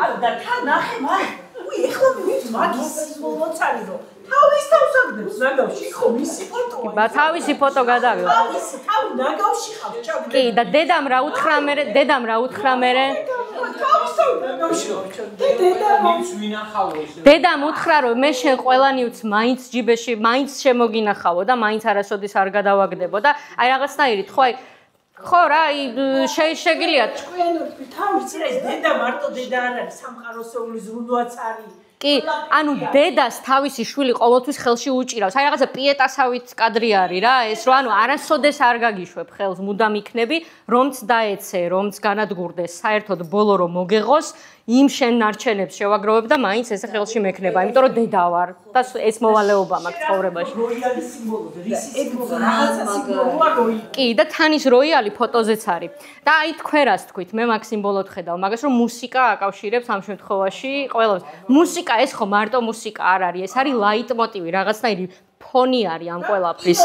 არა და თან ნახე მაგ. უი, ეხლა მივით მაგის სიმბოლოც არის რომ თავის თავს აგდებს ნაგავში, ხო, მისი ფოტოა. ბა თავისი ფოტო გადავიღო. თავისი თავი ნაგავში ხავს, ჩავდი. კი, და დედამ რა უთხრა მერე? თავის თავი ნაგავში ხავს. დედამ უთხრა რომ მე შენ ყველანივც მაინც ჯიბეში, მაინც შემოგინახავო და მაინც არასოდეს არ გადავაგდებო და აი რაღაცნაირით, ხო, აი ხო რა, შეგიძლია ჭკვიანობთ თავის წრეს დედა მარტო დედა არ არის, სამყაროსეული ზრუნვაც არის. კი, ანუ დედას თავისი შვილი ყოველთვის ხელში უჭირავს. აი რაღაცა პიეტასავით კადრი არის რა, ეს რომ ანუ არასოდეს არ გაგიშვებ ხელს, მუდამ იქნები, რომც დაეცე, რომც განადგურდეს, საერთოდ ბოლო რომ მოგეღოს, იმ შენ ნარჩენებს შევაგროვებ და მაინც ესე ხელში მექნება, იმიტომ რომ დედა ვარ და ეს მოვალეობა მაქვს ცხოვრებაში. როიალის სიმბოლო, რის სიმბოლო, რაღაცა სიმბოლოა როი. კი, და თანის როიალი ფოტოზეც არის. და აი თქვენ რას თქვით, მე მაგ სიმბოლოდ ხედავ, მაგას რომ მუსიკა აკავშირებს ამ შემთხვევაში ყველას. მუსიკა ეს ხო მარტო მუსიკა არ არის, ეს არის ლაიტმოტივი, რაღაცნაირი ფონი არის ამ ყველაფრის.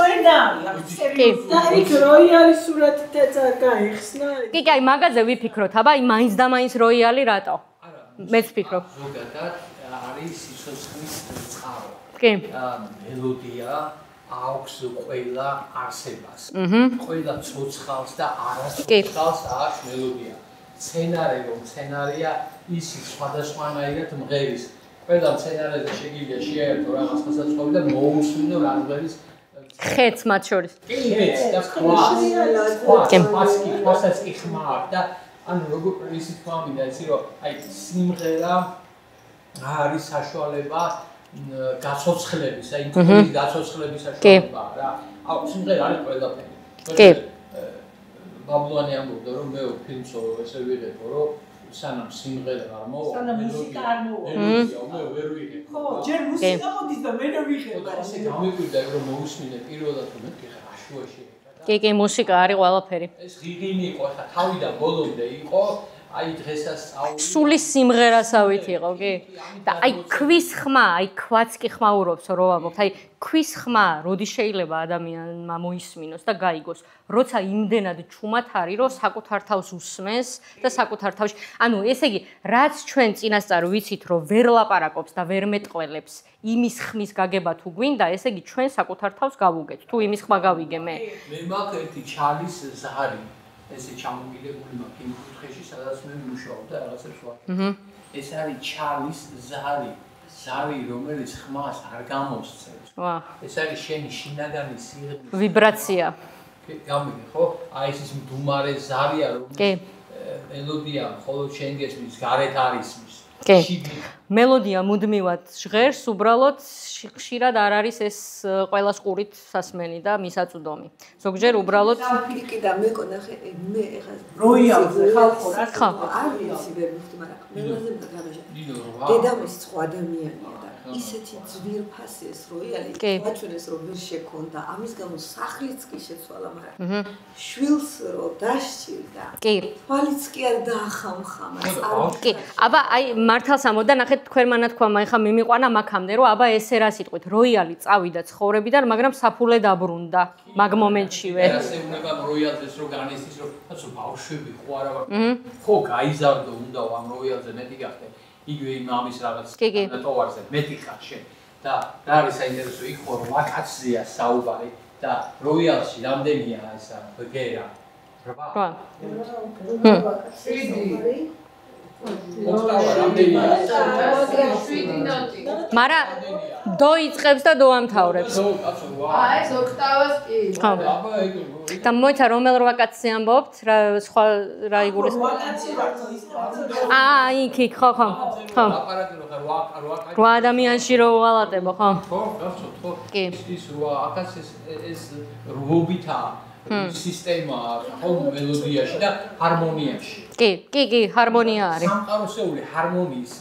კი. და იქ როიალის სურათითაც არ გაიხსნა. კი, აი მაგაზე ვიფიქროთ, აბა აი მაინც და მაინც როიალი რატო? მეც ვფიქრობ. ზოგადად არის სიცოცხლის წყარო. კი. მელოდია აქვს ყველა არსებას. ყველა ცოცხალს და არაცოცხალს აქვს მელოდია. სცენარი რომ სცენარია ისი სხვადასხვანაირად მღერის. ყველა სცენარზე შეგიძლია შეერთო რაღაც ხელსაწყობი და მოусმინო რაღაცის ხეთს მათ შორის. ხეთს და ქვას ქვასაც კი ხმა აქვს და ანუ როგორ ისე თქვა მინდა იცი რომ აი სიმღერა არის საშუალება გაცოცხლების, აი ის გაცოცხლების საშუალებაა რა. აუ სიმღერა არის ყველაფერი. კი. ბაბლოვანი ამბობდა რომ მე ფილმს ესე ვიღებო რომ სანამ სიმღერა არ მოვა, სანამ მუსიკა არ მოვა. მე ვერ ვიღებ. ხო, ჯერ მუსიკა მოდის და მე ვიღებ. ესე გამიკვირდა რომ მოусმინე პირველად რომ მე ხა შუაში. კი, მუსიკა არის ყველაფერი. ეს ღირიმი იყო, ხა თავიდან ბოლომდე იყო, აი დღესასწაული. სული სიმღერასავით იყო, კი? და აი ქვის ხმა, აი ქვაც კი ხმაურობს, რო ვამბობთ, აი ქვის ხმა, როდი შეიძლება ადამიანმა მოისმინოს და გაიგოს, როცა იმდენად ჩუმად არის, რომ საკუთარ თავს უსმენს და საკუთარ თავში, ანუ ესე იგი, რაც ჩვენ წინასწარ ვიცით, რომ ვერ ლაპარაკობს და ვერ მეტყველებს, იმის ხმის გაგება თუ გვინდა, ესე იგი ჩვენ საკუთარ თავს გავუგეთ. თუ იმის ხმა გავიგე მე. მე მაქვს ერთი ჩალის ზარი. ესე ჩამოგილებული მაქვს იმ კუთხეში, სადაც მე ვმუშაობ და რაღაცებს ვაკეთებ. ეს არის ჩარლის ზარი, რომელიც ხმას არ გამოსცემს. ეს არის შენი შინაგანი სიღრმის ვიბრაცია. გამიგე ხო? აი ეს მდუმარე ზარია, რომელიც მელოდია მხოლოდ შენ გესმის, გარეთ არის მის. მელოდია მუდმივად ჟღერს, უბრალოდ ხშირად არ არის ეს ყველას ყურით სასმენი და მისაწვდომი. ზოგჯერ უბრალოდ კი და მე კონახე მე ეხა როიალზე ხალხო რა ხო არ ვიცი ვერ მიხდი, მაგრამ ყველაზე მაგარია. დედამისი სხვა ადამიანია და ისეთი ძვირფასი ეს როიალი, გაჩვენეს რომ ვერ შექონდა. ამის გამო სახლიც კი შეცვალა, მაგრამ შვილს რო დაშჭირდა. კი. თვალიც კი არ დაახამხამა. კი. აბა აი მართალს ამოდა ნახეთ თქვენ მანათქვამა ეხა მიმიყვანა მაქამდე რომ აბა ესე რა სიტყვით როიალი წავიდა ცხოვრებიდან მაგრამ საფულე დაბრუნდა მაგ მომენტშივე ასე უნდა როიალზეს რო განესის რომ ასე ბავშვები ხო არა ვარ ხო გაიზარდო უნდა ამ როიალზე მეტი გახდე იგივე იმ ამის რაღაც ტოვარზე მეტი ხარ შენ და რა არის საინტერესო იქ ხო ვაკაცია საუბარი და როიალში რამდენია ესა ბგერა 8 ოქტავა რამდენია? მარა დო იწყებს და დო ამთავრებს. ეს ოქტავას კი. ხო. და მოიცა რომელ ვაკაცია ამბობთ? რა სხვა რა იგულის? იქ ხო. ხო. რა ადამიანში რო უღალატებო, ხო? ხო, გასწორ, ხო. კი. ის რა აკაც ეს რობიტაა. სისტემა ხო მელოდიაში და ჰარმონიაში. კი, ჰარმონია არის. სამყაროსეული ჰარმონიის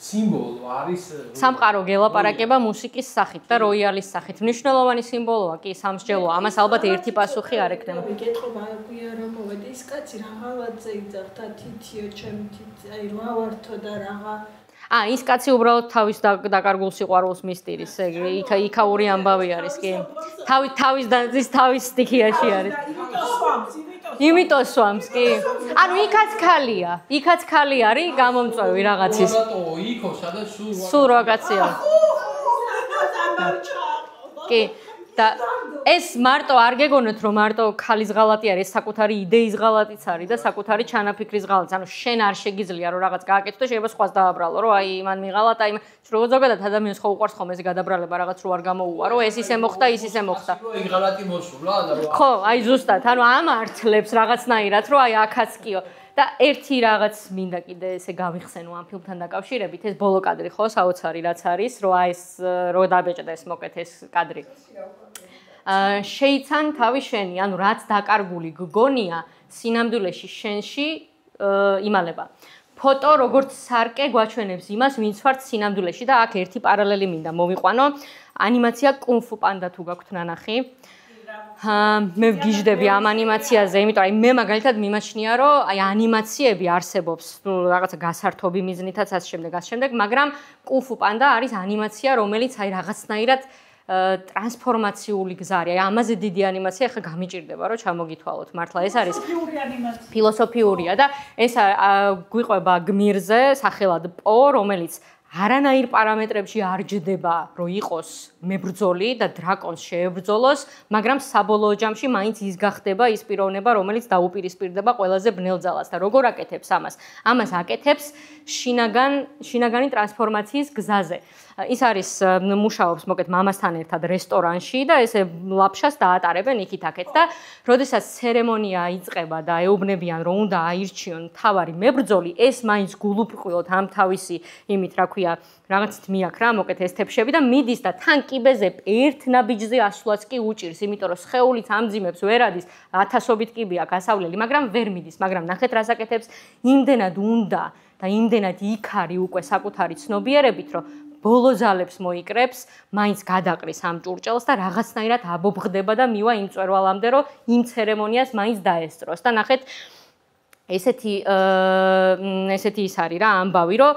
სიმბოლო არის სამყარო გელაპარაკება მუსიკის სახით და როიალის სახით. მნიშვნელოვანი სიმბოლოა კი სამსჯელოა. ამას ალბათ ერთი პასუხი არ ექნება. მიგეთყობა რა მოვედი ის კაცი რაღაცზე იძახდა თითიო ჩემი თითი აი რა ვართო და რაღა ის კაცი უბრალოდ თავის დაკარგულ სიყვარულს მისტირის, იქაური ამბავი არის, კი. თავის დაზის თავის სტიქიაში არის. იმიტომ სვამს, კი. ანუ იქაც ხალი არის გამომწვევი რაღაცის. იქო, სადაც სულ რა კაცია. კი. და ეს მარტო არ გეგონოთ რომ მარტო ხალის ღალატი არის, ეს საკუთარი იდეის ღალატიც არის და საკუთარი ჩანაფიქრის ღალატიც. ანუ შენ არ შეგიძლია რომ რაღაც გააკეთო და შეიძლება სხვას დააბრალო, რომ აი მან მიღალატა იმ ზოგადად ადამიანს ხო უყვარს ხომ ეს გადაბრალება რაღაც რო არ გამოუვარო, ეს ისე მოხდა, ის ისე მოხდა. აი ღალატი მოსულა და რა. ხო, აი ზუსტად, ანუ ამართლებს რაღაცნაირად, რომ აი აქაც კიო. და ერთი რაღაც მინდა კიდე ესე გავიხსენო ამ ფილმთან დაკავშირებით, ეს ბოლო კადრი ხო, საოცარი რაც არის, რომ აი ეს რო დაბეჭდა ეს მოკეთ ეს კადრი. შეიცან თავი შენი, ანუ რაც დაკარგული გგონია, სინამდვილეში შენში იმალება. ფოტო როგორც სარკე გვაჩვენებს იმას, ვინც ვართ სინამდვილეში და აქ ერთი პარალელი მინდა მოვიყვანო. ანიმაცია კუნგ-ფუ პანდა თუ გაქვთ ნანახი. მე ვგიჟდები ამ ანიმაციაზე, იმიტომ რომ მე მაგალითად მიმაჩნია, რომ აი ანიმაციები არსებობს, რაღაცა გასართობი მიზნითაც ამ შემდეგ, მაგრამ კუნგ-ფუ პანდა არის ანიმაცია, რომელიც აი რაღაცნაირად ტრანსფორმაციული გზა არის. აი ამაზე დიდი ანიმაცია ახლა გამიჭირდება, რომ ჩამოგითვალოთ. მართლა ეს არის ფილოსოფიურია და ეს გვიყვება გმირზე, სახელად პო, რომელიც არანაირ პარამეტრებში არ ჯდება, რომ იყოს მებრძოლი და დრაკონს შეებრძოლოს, მაგრამ საბოლოო ჯამში მაინც ის გახდება ის პიროვნება, რომელიც დაუპირისპირდება ყველაზე ბნელ ძალას და როგორ აკეთებს ამას? ამას აკეთებს შინაგანი ტრანსფორმაციის გზაზე. ის არის მუშაობს მოკეთ მამასთან ერთად რესტორანში და ესე ლაფშას დაატარებენ იქით-აქეთ და როდესაც ცერემონია იწყება და ეუბნებიან რომ უნდა აირჩიონ მთავარი მებრძოლი, ეს მაინც გულუბრყვილოდ ამ თავისი იმით რა ქვია რაღაცით მიაქრა მოკეთ ეს თეფშები და მიდის და თან კიბეზე ერთ ნაბიჯზე ასვლაც კი უჭირს, იმიტომ რომ სხეულიც ამძიმებს ვერ ადის, ათასობით კიბე აქვს ასავლელი, მაგრამ ვერ მიდის, მაგრამ ნახეთ რას აკეთებს, იმდენად უნდა და იმდენად იქ არის უკვე საკუთარი ცნობიერებით, რომ ბოლო ძალებს მოიკრებს, მაინც გადაყრის ამ ჭურჭელს და რაღაცნაირად აბობღდება და მივა იმ წვერვალამდე, რომ იმ ცერემონიას მაინც დაესწროს. და ნახეთ, ესეთი ის არის რა ამბავი, რომ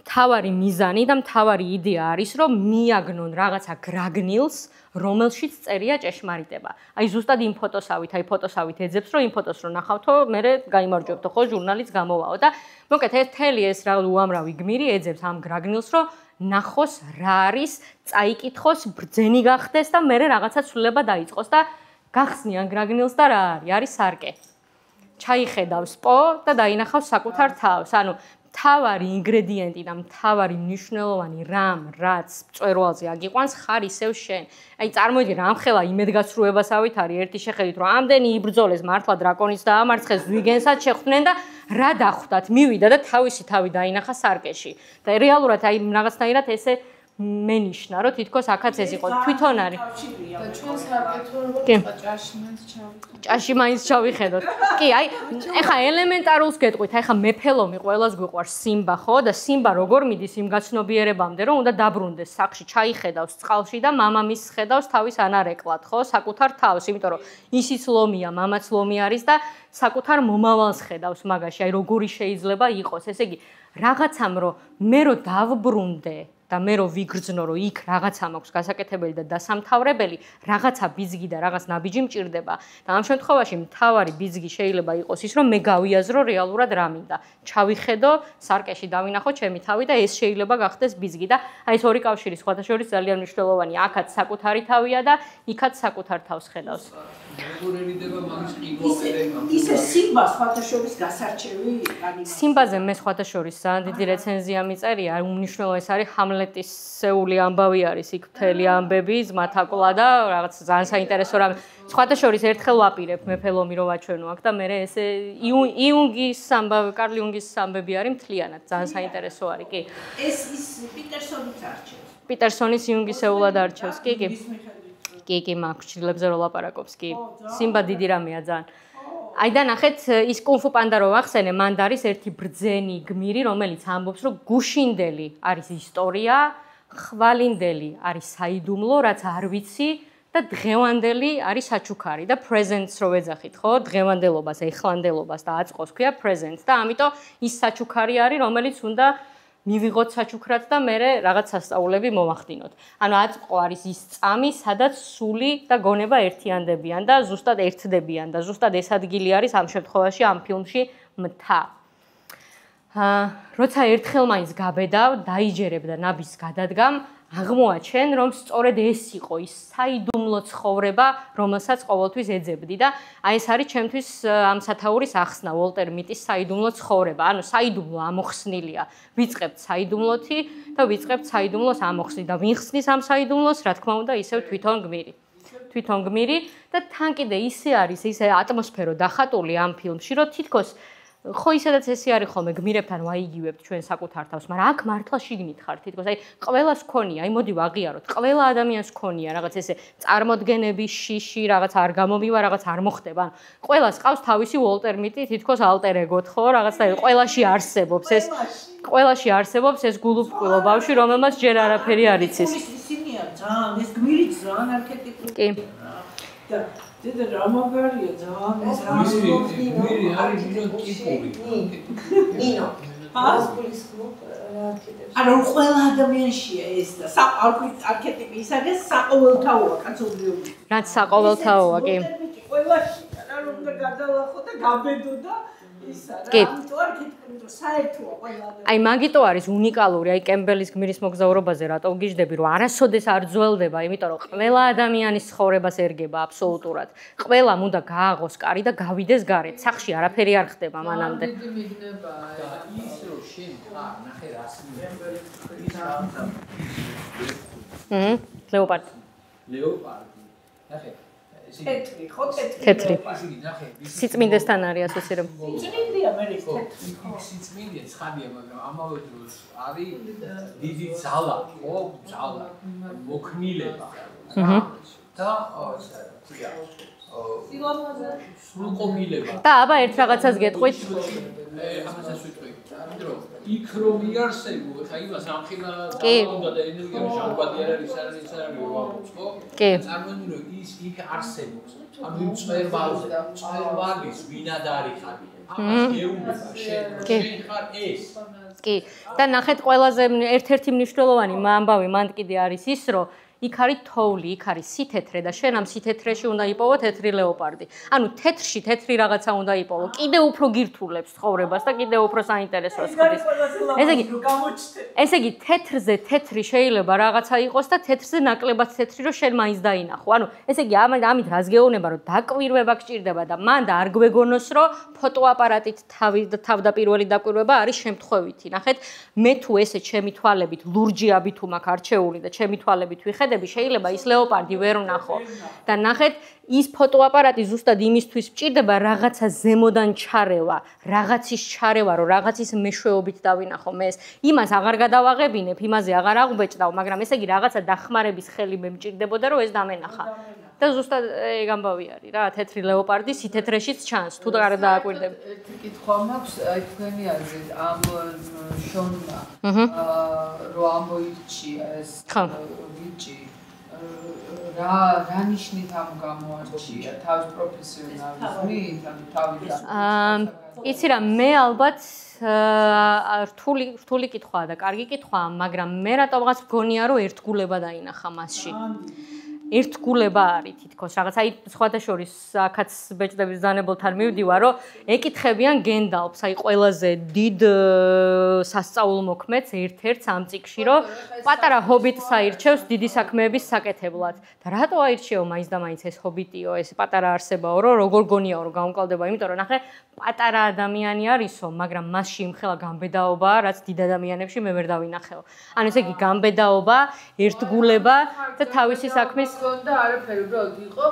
მთავარი მიზანი და მთავარი იდეა არის, რომ მიაგნონ რაღაცა გრაგნილს, რომელშიც წერია ჭეშმარიტება. აი ზუსტად იმ ფოტოსავით, ფოტოსავით ეძებს, რომ იმ ფოტოს რო ნახავთო, მე გაიმარჯვებთო ხო, ჟურნალიც გამოვაო და მოკეთ თელი ეს რა უამრავი გმირი ეძებს ამ გრაგნილს, რომ ნახოს რა არის, წაიკითხოს, ბრძენი გახდეს და მე რაღაცა ცვლილება დაიწყოს და გახსნიან გრაგნილს და რა არის? არის სარკე. ჩაიხედავს პო და დაინახავს საკუთარ თავს. ანუ თავარი ინგრედიენტი და თავარი მნიშვნელოვანი რამ, რაც მწვერვალზე აგიყვანს, ხარ ისევ შენ. აი წარმოიდგინე, რამხელა იმედგაცრუებასავით არის ერთი შეხედვით, რომ ამდენი იბრძოლეს მართლა დრაკონის დაამარცხეს, ვიგენსაც შეხვდნენ და რა დახვდათ, მივიდა და თავისი თავი დაინახა სარკეში. და რეალურად აი რაღაცნაირად ესე მენიშნა, რომ თითქოს აქაც ეს იყო თვითონ არის. და ჩვენ საკითხო როგორ ჭაში მაინც ჩავიხედოთ. ჭაში მაინც ჩავიხედოთ. კი, აი, ეხა ელემენტარულს გეტყვით, აი ხა მეფელომი ყველას გვიყვარს სიმბა, ხო? და სიმბა როგორ მიდის იმ გაცნობიერებამდე, რომ უნდა დაბრუნდეს სახში, ჩაიხედავს წყალში და მამამისს ხედავს თავის ანარეკლად, ხო? საკუთარ თავს, იმიტომ რომ ისიც ლომია, მამაც ლომი არის და საკუთარ მომავალს ხედავს მაგაში, აი როგორი შეიძლება იყოს. ესე იგი, რაღაცამ რომ მე რო დავბრუნდე და მე რო ვიგრძნო, რომ იქ რაღაცა მაქვს გასაკეთებელი და დასამთავრებელი, რაღაცა ბიძგი და რაღაც ნაბიჯი მჭირდება. და ამ შემთხვევაში მთავარი ბიძგი შეიძლება იყოს ის, რომ მე გავიაზრო რეალურად რა მინდა. ჩავიხედო, სარკეში დავინახო ჩემი თავი და ეს შეიძლება გახდეს ბიძგი და აი ეს ორი კავშირი სხვათა შორის ძალიან მნიშვნელოვანია. აქაც საკუთარი თავია და იქაც საკუთარ თავს ხედავს. ისე სიმბა სხვათა შორის გასარჩევი ანიმაცია. სიმბაზე მე სხვათა შორის ძალიან დიდი რეცენზია მიწერია, უმნიშვნელოვანეს არის ჰამლეტისეული ამბავი არის იქ მთელი ამბები, ზმათაკლა და რაღაც ძალიან საინტერესო რამე. სხვათა შორის ერთხელ ვაპირებ მეფელომი რო ვაჩვენო აქ და მე ესე იუნგის ამბავი, კარლ იუნგის ამბები არის მთლიანად, ძალიან საინტერესო არის, კი. ეს ის პიტერსონიც არჩევს. პიტერსონის იუნგისეულად არჩევს, კი. კი, მაგ ჩილებზე რო ლაპარაკობს, კი. სიმბა დიდი რამეა ძალიან. აი და ნახეთ ის კუნფუ პანდა რო ვახსენე, მანდ არის ერთი ბრძენი გმირი, რომელიც ამბობს, რომ გუშინდელი არის ისტორია, ხვალინდელი არის საიდუმლო, რაც არ ვიცი და დღევანდელი არის საჩუქარი და presents რო ვეძახით, ხო? დღევანდელობას, ეხლანდელობას და აწყოს ქვია presents და ამიტომ ის საჩუქარი არის, რომელიც უნდა მივიღოთ საჩუქრად და მე რაღაც სასწაულები მომახდინოთ. ანუ აწყო არის ის წამი, სადაც სული და გონება ერთიანდებიან და ზუსტად ერთდებიან და ზუსტად ეს ადგილი არის ამ შემთხვევაში ამ ფილმში მთა. როცა ერთხელ მაინც გაბედავ, დაიჯერებ და ნაბის გადადგამ, აღმოაჩენ, რომ სწორედ ეს იყო ის საიდუმლო ცხოვრება, რომელსაც ყოველთვის ეძებდი და აი ეს არის ჩემთვის ამ სათაურის ახსნა, უოლტერ მიტის საიდუმლო ცხოვრება. ანუ საიდუმლო ამოხსნილია. ვიწყებთ საიდუმლოთი და ვიწყებთ საიდუმლოს ამოხსნით და ვინ ხსნის ამ საიდუმლოს, რა თქმა უნდა, ისევ თვითონ გმირი. თვითონ გმირი და თან კიდე ისე არის, ისე ატმოსფერო დახატული ამ ფილმში, რომ თითქოს ხო ისედაც ესე არის ხოლმე გმირებთან ვაიგივებთ ჩვენ საკუთარ თავს, მაგრამ აქ მართლა შიგნით ხარ თითქოს, აი ყველას ქონია, აი მოდი ვაღიაროთ, ყველა ადამიანს ქონია რაღაც ესე წარმოდგენები, შიში, რაღაც არ გამომივა, რაღაც არ მოხდება. ანუ ყველას ყავს თავისი უოლტერ მიტი, თითქოს ალტერ ეგოთ, ხო, რაღაც და ყველაში არსებობს ეს ყველაში არსებობს ეს გულუბრყვილო ბავშვი, რომელმაც ჯერ არაფერი არ იცის. ისინია ძალიან, ეს გმირიც ძალიან არქეტიპული. კი. და რა მაგარია ძალიან ეს გმირი არის ტიპური. ნინო. ასკულის კლუბ რა კიდევ. არა, ყველა ადამიანშია ეს და არქეტიპი ის არის საყოველთაოა კაცობრიობის. რაც საყოველთაოა, კი. ყველაში რა რომ უნდა გადალახო და გაბედო და ისა რა ამიტომ არქეტიპი რომ საერთოა ყველა ადამიანი. აი მაგიტო არის უნიკალური, აი კემბელის გმირის მოგზაურობაზე რატო ვგიჟდები, რომ არასოდეს არ ძველდება, იმიტომ რომ ყველა ადამიანის ცხოვრებას ერგება აბსოლუტურად. ყველამ უნდა გააღოს კარი და გავიდეს გარეთ. სახში არაფერი არ ხდება მანამდე. დიდი მიგნებაა. და ის რომ შენ ხარ, ნახე რას ლეოპარდი. ლეოპარდი. ნახე თეთრი, ხო თეთრი. ნახე სიწმინდესთან არის ასოცირებული. წმინდია მე ეს თეთრი. სიწმინდე ცხადია, მაგრამ ამავე დროს არის დიდი ძალა, ხო, ძალა, მოქნილება. და სრულყოფილება. და აბა ერთ რაღაცას გეტყვით. ამასაც ვიტყვი. რომ იქ რომ იარსებო, ხა იმას ამხილა უნდა და ენერგია ჟანგბადი არ არის, ის არ არის ვამბობს, ხო? კი. წარმოიდგინე რომ ის იქ არსებობს. ანუ იმ წვერვალის ვინად არის ხარ? ამას გეუბნება შენ ხარ ეს. კი. და ნახეთ ყველაზე ერთ-ერთი მნიშვნელოვანი ამბავი მანდ კიდე არის ის, რომ იქ არის თოვლი, იქ არის სითეთრე და შენ ამ სითეთრეში უნდა იპოვო თეთრი ლეოპარდი. ანუ თეთრში თეთრი რაღაცა უნდა იპოვო. კიდე უფრო გირთულებს ცხოვრებას და კიდე უფრო საინტერესოს ხდის. ესე იგი თეთრზე თეთრი შეიძლება რაღაცა იყოს და თეთრზე ნაკლებად თეთრი რომ შენ მაინც დაინახო. ანუ ესე იგი ამით რას გეუბნება რომ დაკვირვება გჭირდება და მან და არ გვეგონოს რომ ფოტოაპარატით თავდაპირველი დაკვირვება არის შემთხვევითი. ნახეთ, მე თუ ესე ჩემი თვალებით ლურჯი აბი თუ მაქვს არჩეული და ჩემი თვალებით ვიხედები, შეიძლება ის ლეოპარდი ვერ ვნახო. და ნახეთ, ის ფოტოაპარატი ზუსტად იმისთვის მჭირდება რაღაცა ზემოდან ჩარევა, რაღაცის ჩარევა, რომ რაღაცის მეშვეობით დავინახო მე ეს. იმას აღარ გადავაღებინებ, იმაზე აღარ აღვბეჭდავ, მაგრამ ესე იგი რაღაცა დახმარების ხელი მე მჭირდებოდა, რომ ეს დამენახა. და ზუსტად ეგ ამბავი არის რა, თეთრი ლეოპარდი სითეთრეშიც ჩანს, თუ და არ დააკვირდები. ერთი კითხვა მაქვს, აი თქვენი აზრით, ამ შონმა რო ამოირჩია ეს ბიჭი რა ნიშნით ამ გამოარჩია თავის პროფესიონალიზმით, ანუ თავის იცი რა, მე ალბათ რთული კითხვაა და კარგი კითხვაა, მაგრამ მე რატომღაც მგონია რომ ერთგულება დაინახა მასში. ერთგულება არის თითქოს რაღაც აი სხვათა შორის აქაც ბეჭდების ძანებელთან მივდივარ რომ ეკითხებიან გენდალფს აი ყველაზე დიდ სასწაულ მოქმედს ერთ-ერთს ამ წიგში რომ პატარა ჰობიტს აირჩევს დიდი საქმეების საკეთებლად და რატო აირჩეო მაინც და მაინც ეს ჰობიტიო ეს პატარა არსებაო რომ როგორ გონიაო რომ გამკვალდება იმიტომ რომ ნახე პატარა ადამიანი არისო მაგრამ მასში იმხელა გამბედაობაა რაც დიდ ადამიანებში მე ვერ დავინახეო ანუ ესე იგი გამბედაობა ერთგულება და თავისი საქმის და არაფერი უბრალოდ იყო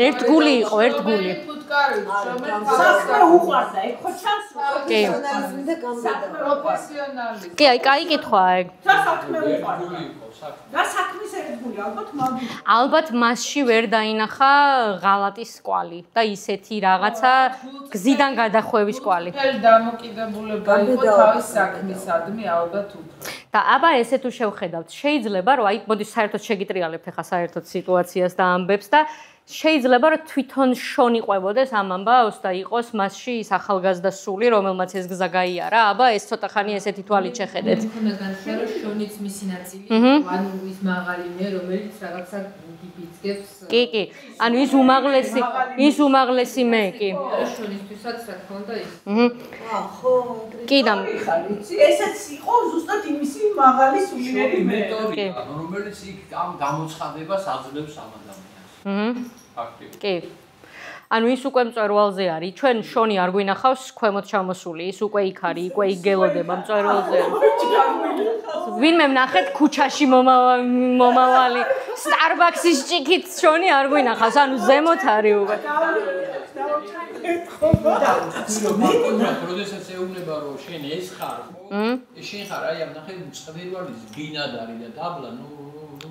ერთგული იყო ერთგული საქმე უყვარდა ეგ ხო ჩანს კი პროფესიონალი კი აი კაი კითხვაა ეგ საქმე უყვარდა და საქმის ერთგული ალბათ მასში ვერ დაინახა ღალატის კვალი და ისეთი რაღაცა გზიდან გადახვევის კვალი დამოკიდებულება იყო თავის საქმისადმი ალბათ უფრო და აბა ესე თუ შევხედავთ შეიძლება რომ აი მოდი საერთოდ შეგიტრიალებთ ახლა საერთოდ სიტუაციას და ამბებს და შეიძლება რომ თვითონ შონი ყვებოდეს ამ ამბავს და იყოს მასში ის ახალგაზრდა სული რომელმაც ეს გზა გაიარა აბა ეს ცოტა ხანი ესეთი თვალით შეხედეთ მქონდა განსხვავება რომ შონიც მისი ნაწილი ანუ ის მაღალი მე რომელიც რაღაცა გიბიძგებს კი ანუ ის უმაღლესი მე კი შონისთვისაც რა თქმა უნდა ის ხო კი და ესეც იყო ზუსტად იმისი მაღალი სულიერი მე რომელიც იქ ამ გამოცხადებას აძლევს ამ ადამიანს კი. ანუ ის უკვე მწვერვალზე არის. ჩვენ შონი არ გვინახავს ქვემოთ ჩამოსული. ის უკვე იქ არის, უკვე იგელოდება მწვერვალზე. ვინმე ვნახეთ ქუჩაში მომავალი Starbucks-ის ჭიქით შონი არ გვინახავს. ანუ ზემოთ არის უკვე. როდესაც ეუბნება რომ შენ ეს ხარ, შენ ხარ აი ამ ნახე მწვერვალის ბინადარი და დაბლა,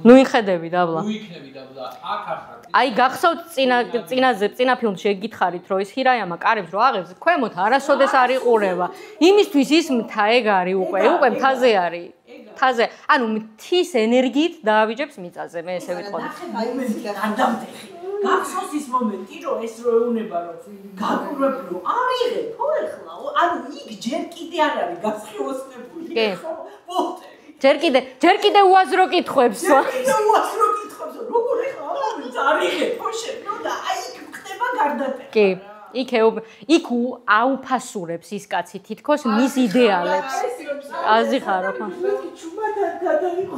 ნუ იხედები დაბლა. ნუ იქნები დაბლა. აქ ახარ. აი გახსოვთ წინა ფილმში ეგითხარით რომ ის ჰირაიამა კარებს რო აღებს ქვემოთ არასოდეს არ იყურება. იმისთვის ის მთა ეგ არის უკვე მთაზე არის. მთაზე. ანუ მთის ენერგიით დაავიჯებს მიწაზე. მე ესე ვიტყოდი. გადამდეხი. გახსოვს ის მომენტი რომ ეს რო ეუნება რომ გაკვირვებ რომ არიღებ ხო ეხლა ანუ იქ ჯერ კიდე არ არის გასხივოსნებული ხო ბოლტე ჯერ კიდე უაზრო კითხვებს როგორ ეხლა არიღებ ხო შენ და აი იქ ხდება გარდატეხა კი იქ აუფასურებს ის კაცი თითქოს მის იდეალებს აზიხარო ხო ჩუმად გადაიყო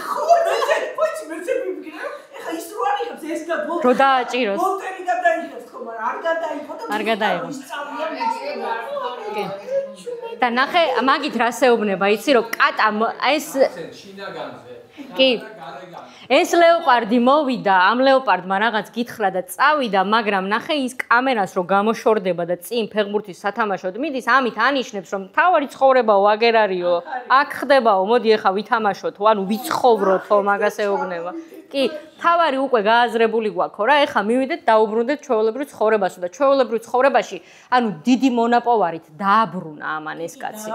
ხო მეცე მიგია ეხა ის რო არიღებს ეს და ბოლტი რო დააჭიროს ბოლტერი გადაიღებს ხო მაგრამ არ გადაიყო და ნახე მაგით რასეუბნება იცი რომ კატა ეს შინაგანზე კი ეს ლეოპარდი მოვიდა ამ ლეოპარდმა რაღაც გითხრა და წავიდა მაგრამ ნახე ის კამერას რო გამოშორდება და წინ ფეხბურთის სათამაშოდ მიდის ამით ანიშნებს რომ თავარი ცხოვრებაო აგერ არისო აქ ხდებაო მოდი ახლა ვითამაშოთო ანუ ვიცხოვროთო მაგას ეუბნება კი თავარი უკვე გააზრებული გვაქვს რა ეხლა მივიდეთ დაუბრუნდეთ ჩვეულებრივ ცხოვრებასო და ჩვეულებრივ ცხოვრებაში ანუ დიდი მონაპოვარით დააბრუნა ამან ეს კაცი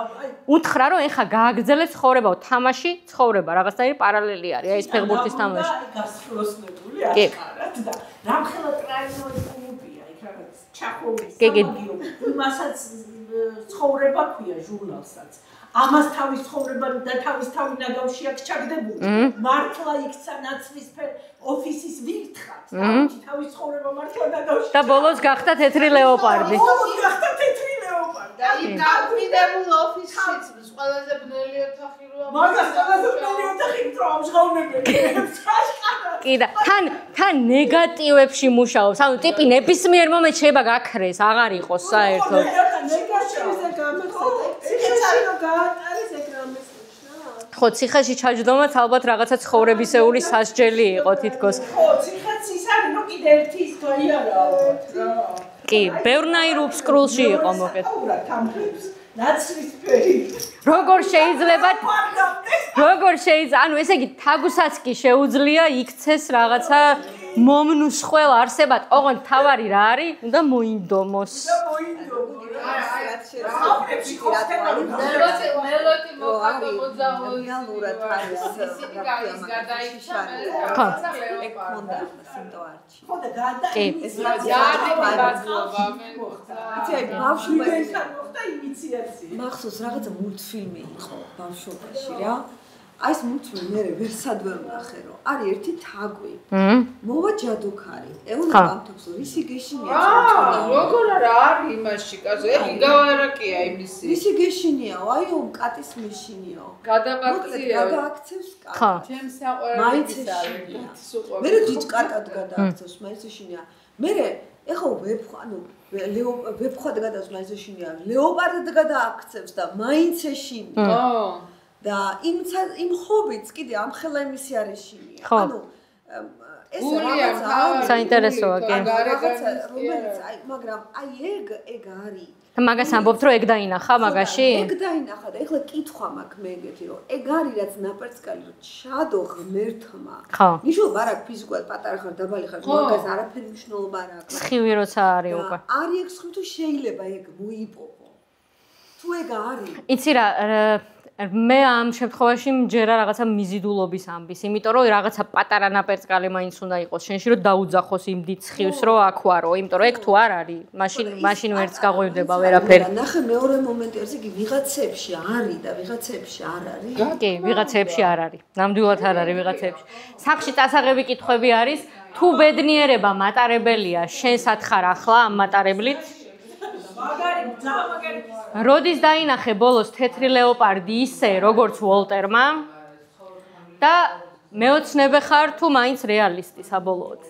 უთხრა რომ ეხლა გააგრძელეთ ცხოვრებაო თამაში ცხოვრება რაღაცნაირი პარალელი არის აი ეს ფეხბურთის თამაში გასხლოსნებული აშკარად და რამხელა ტრაინოი კლუბია იქ რაღაც ჩახოვის იმასაც ცხოვრება ქვია ჟურნალსაც. ამას თავის ცხოვრება და თავის თავი ნაგავში აქვს ჩაგდებული. მართლა იქცა ნაცრისფერ ოფისის ვირთხად. თავის ცხოვრება მართლა ნაგავში. და ბოლოს გახდა თეთრი ლეოპარდი. ბოლოს გახდა თეთრი ლეოპარდი. და იმ გამყიდებულ ოფისშიც ყველაზე ბნელი ოთახი როა. მაგას ყველაზე ბნელი ოთახი რო ამჟღავნებელი. კი და თან ნეგატივებში მუშაობს. ანუ ტიპი ნებისმიერ მომენტში შეიძლება გაქრეს, აღარ იყოს საერთოდ. ნეგატივზე გამახსენე. ციხეში გაატარეს ეკრანის ნიშნა. ხო, ციხეში ჩაჯდომაც ალბათ რაღაცა ცხოვრებისეული სასჯელი იყო თითქოს. ხო, ციხეც ის არის, რომ კიდე ერთი ის გაიარა ალბათ რა. კი, ბევრნაირ უბსკრულში იყო მოკეთ. ნაცრისფერი. როგორ შეიძლება ანუ ესე იგი თაგუსაც კი შეუძლია იქცეს რაღაცა მომნუსხვალ არსებად. ოღონდ თავარი რა არის? უნდა მოინდომოს. მელოდი მოკატო მოძაოლისად არის გადაიჭა ეგ ხონდა სიტუაცია. ხო და გადა ეს ძალიან ბაზრობა მე ბავშვობაში მოხდა ინიციაცია. მახსოვს რაღაცა მულტფილმი იყო ბავშვობაში რა. აი ეს მულტფილმი მე ვერსად ვერ ვნახე რომ არის ერთი თაგვი. მოვა ჯადოქარი. ეუნა ამთობს რისი გეშინია ჩავწონა. როგორ არა არის იმაში კაცო. ეგ იგავარაკია იმისი. რისი გეშინიაო? აიო კატის მეშინიაო. გადამაქცია. გადააქცევს კატი. ხო. ჩემს საყვარელი მე ჯიჯ კატად გადააქცევს მეშინია. მე ეხლა ანუ ვებხვად გადავს მაინცეშინია. ლეოპარდად გადააქცევს და მაინცეშინია. ხო. და იმ ხობიც კიდე ამ ხელა იმისი არიშინია. ანუ ეს რაღაცა საინტერესოა კი. რომელიც მაგრამ ეგ არის. და მაგას ამბობთ რომ ეგ დაინახა მაგაში? ეგ დაინახა და ეხლა კითხვა მაქვს მე ეგეთი რომ ეგ არის რაც ნაპერწკალი რომ ჩადო ღმერთმა. ხო. ნიშნულობა არ აქვს ფიზიკურად პატარა ხარ დაბალი ხარ მაგას არაფერი მნიშვნელობა არ აქვს. სხივი როცა არის უკვე. არის ეგ სხივი თუ შეიძლება ეგ მოიპოვო. თუ ეგ არის. იცი რა მე ამ შემთხვევაში მჯერა რაღაცა მიზიდულობის ამბის, იმიტომ რომ რაღაცა პატარა ნაპერწკალი მაინც უნდა იყოს შენში რომ დაუძახოს იმ დიდ სხივს რომ აქვარო, იმიტომ რომ ეგ თუ არ არის, მაშინ ვერც გაღვივდება ვერაფერი. ნახე მეორე მომენტი არის იგი ვიღაცებში არის და ვიღაცებში არ არის. კი, ვიღაცებში არ არის. ნამდვილად არ არის ვიღაცებში. სახში წასაღები კითხვები არის, თუ ბედნიერება მატარებელია, შენს ათხარ ახლა ამ მატარებლით? როდის დაინახე ბოლოს თეთრი ლეოპარდი ისე როგორც ვოლტერმა და მეოცნებე ხარ თუ მაინც რეალისტი საბოლოოდ?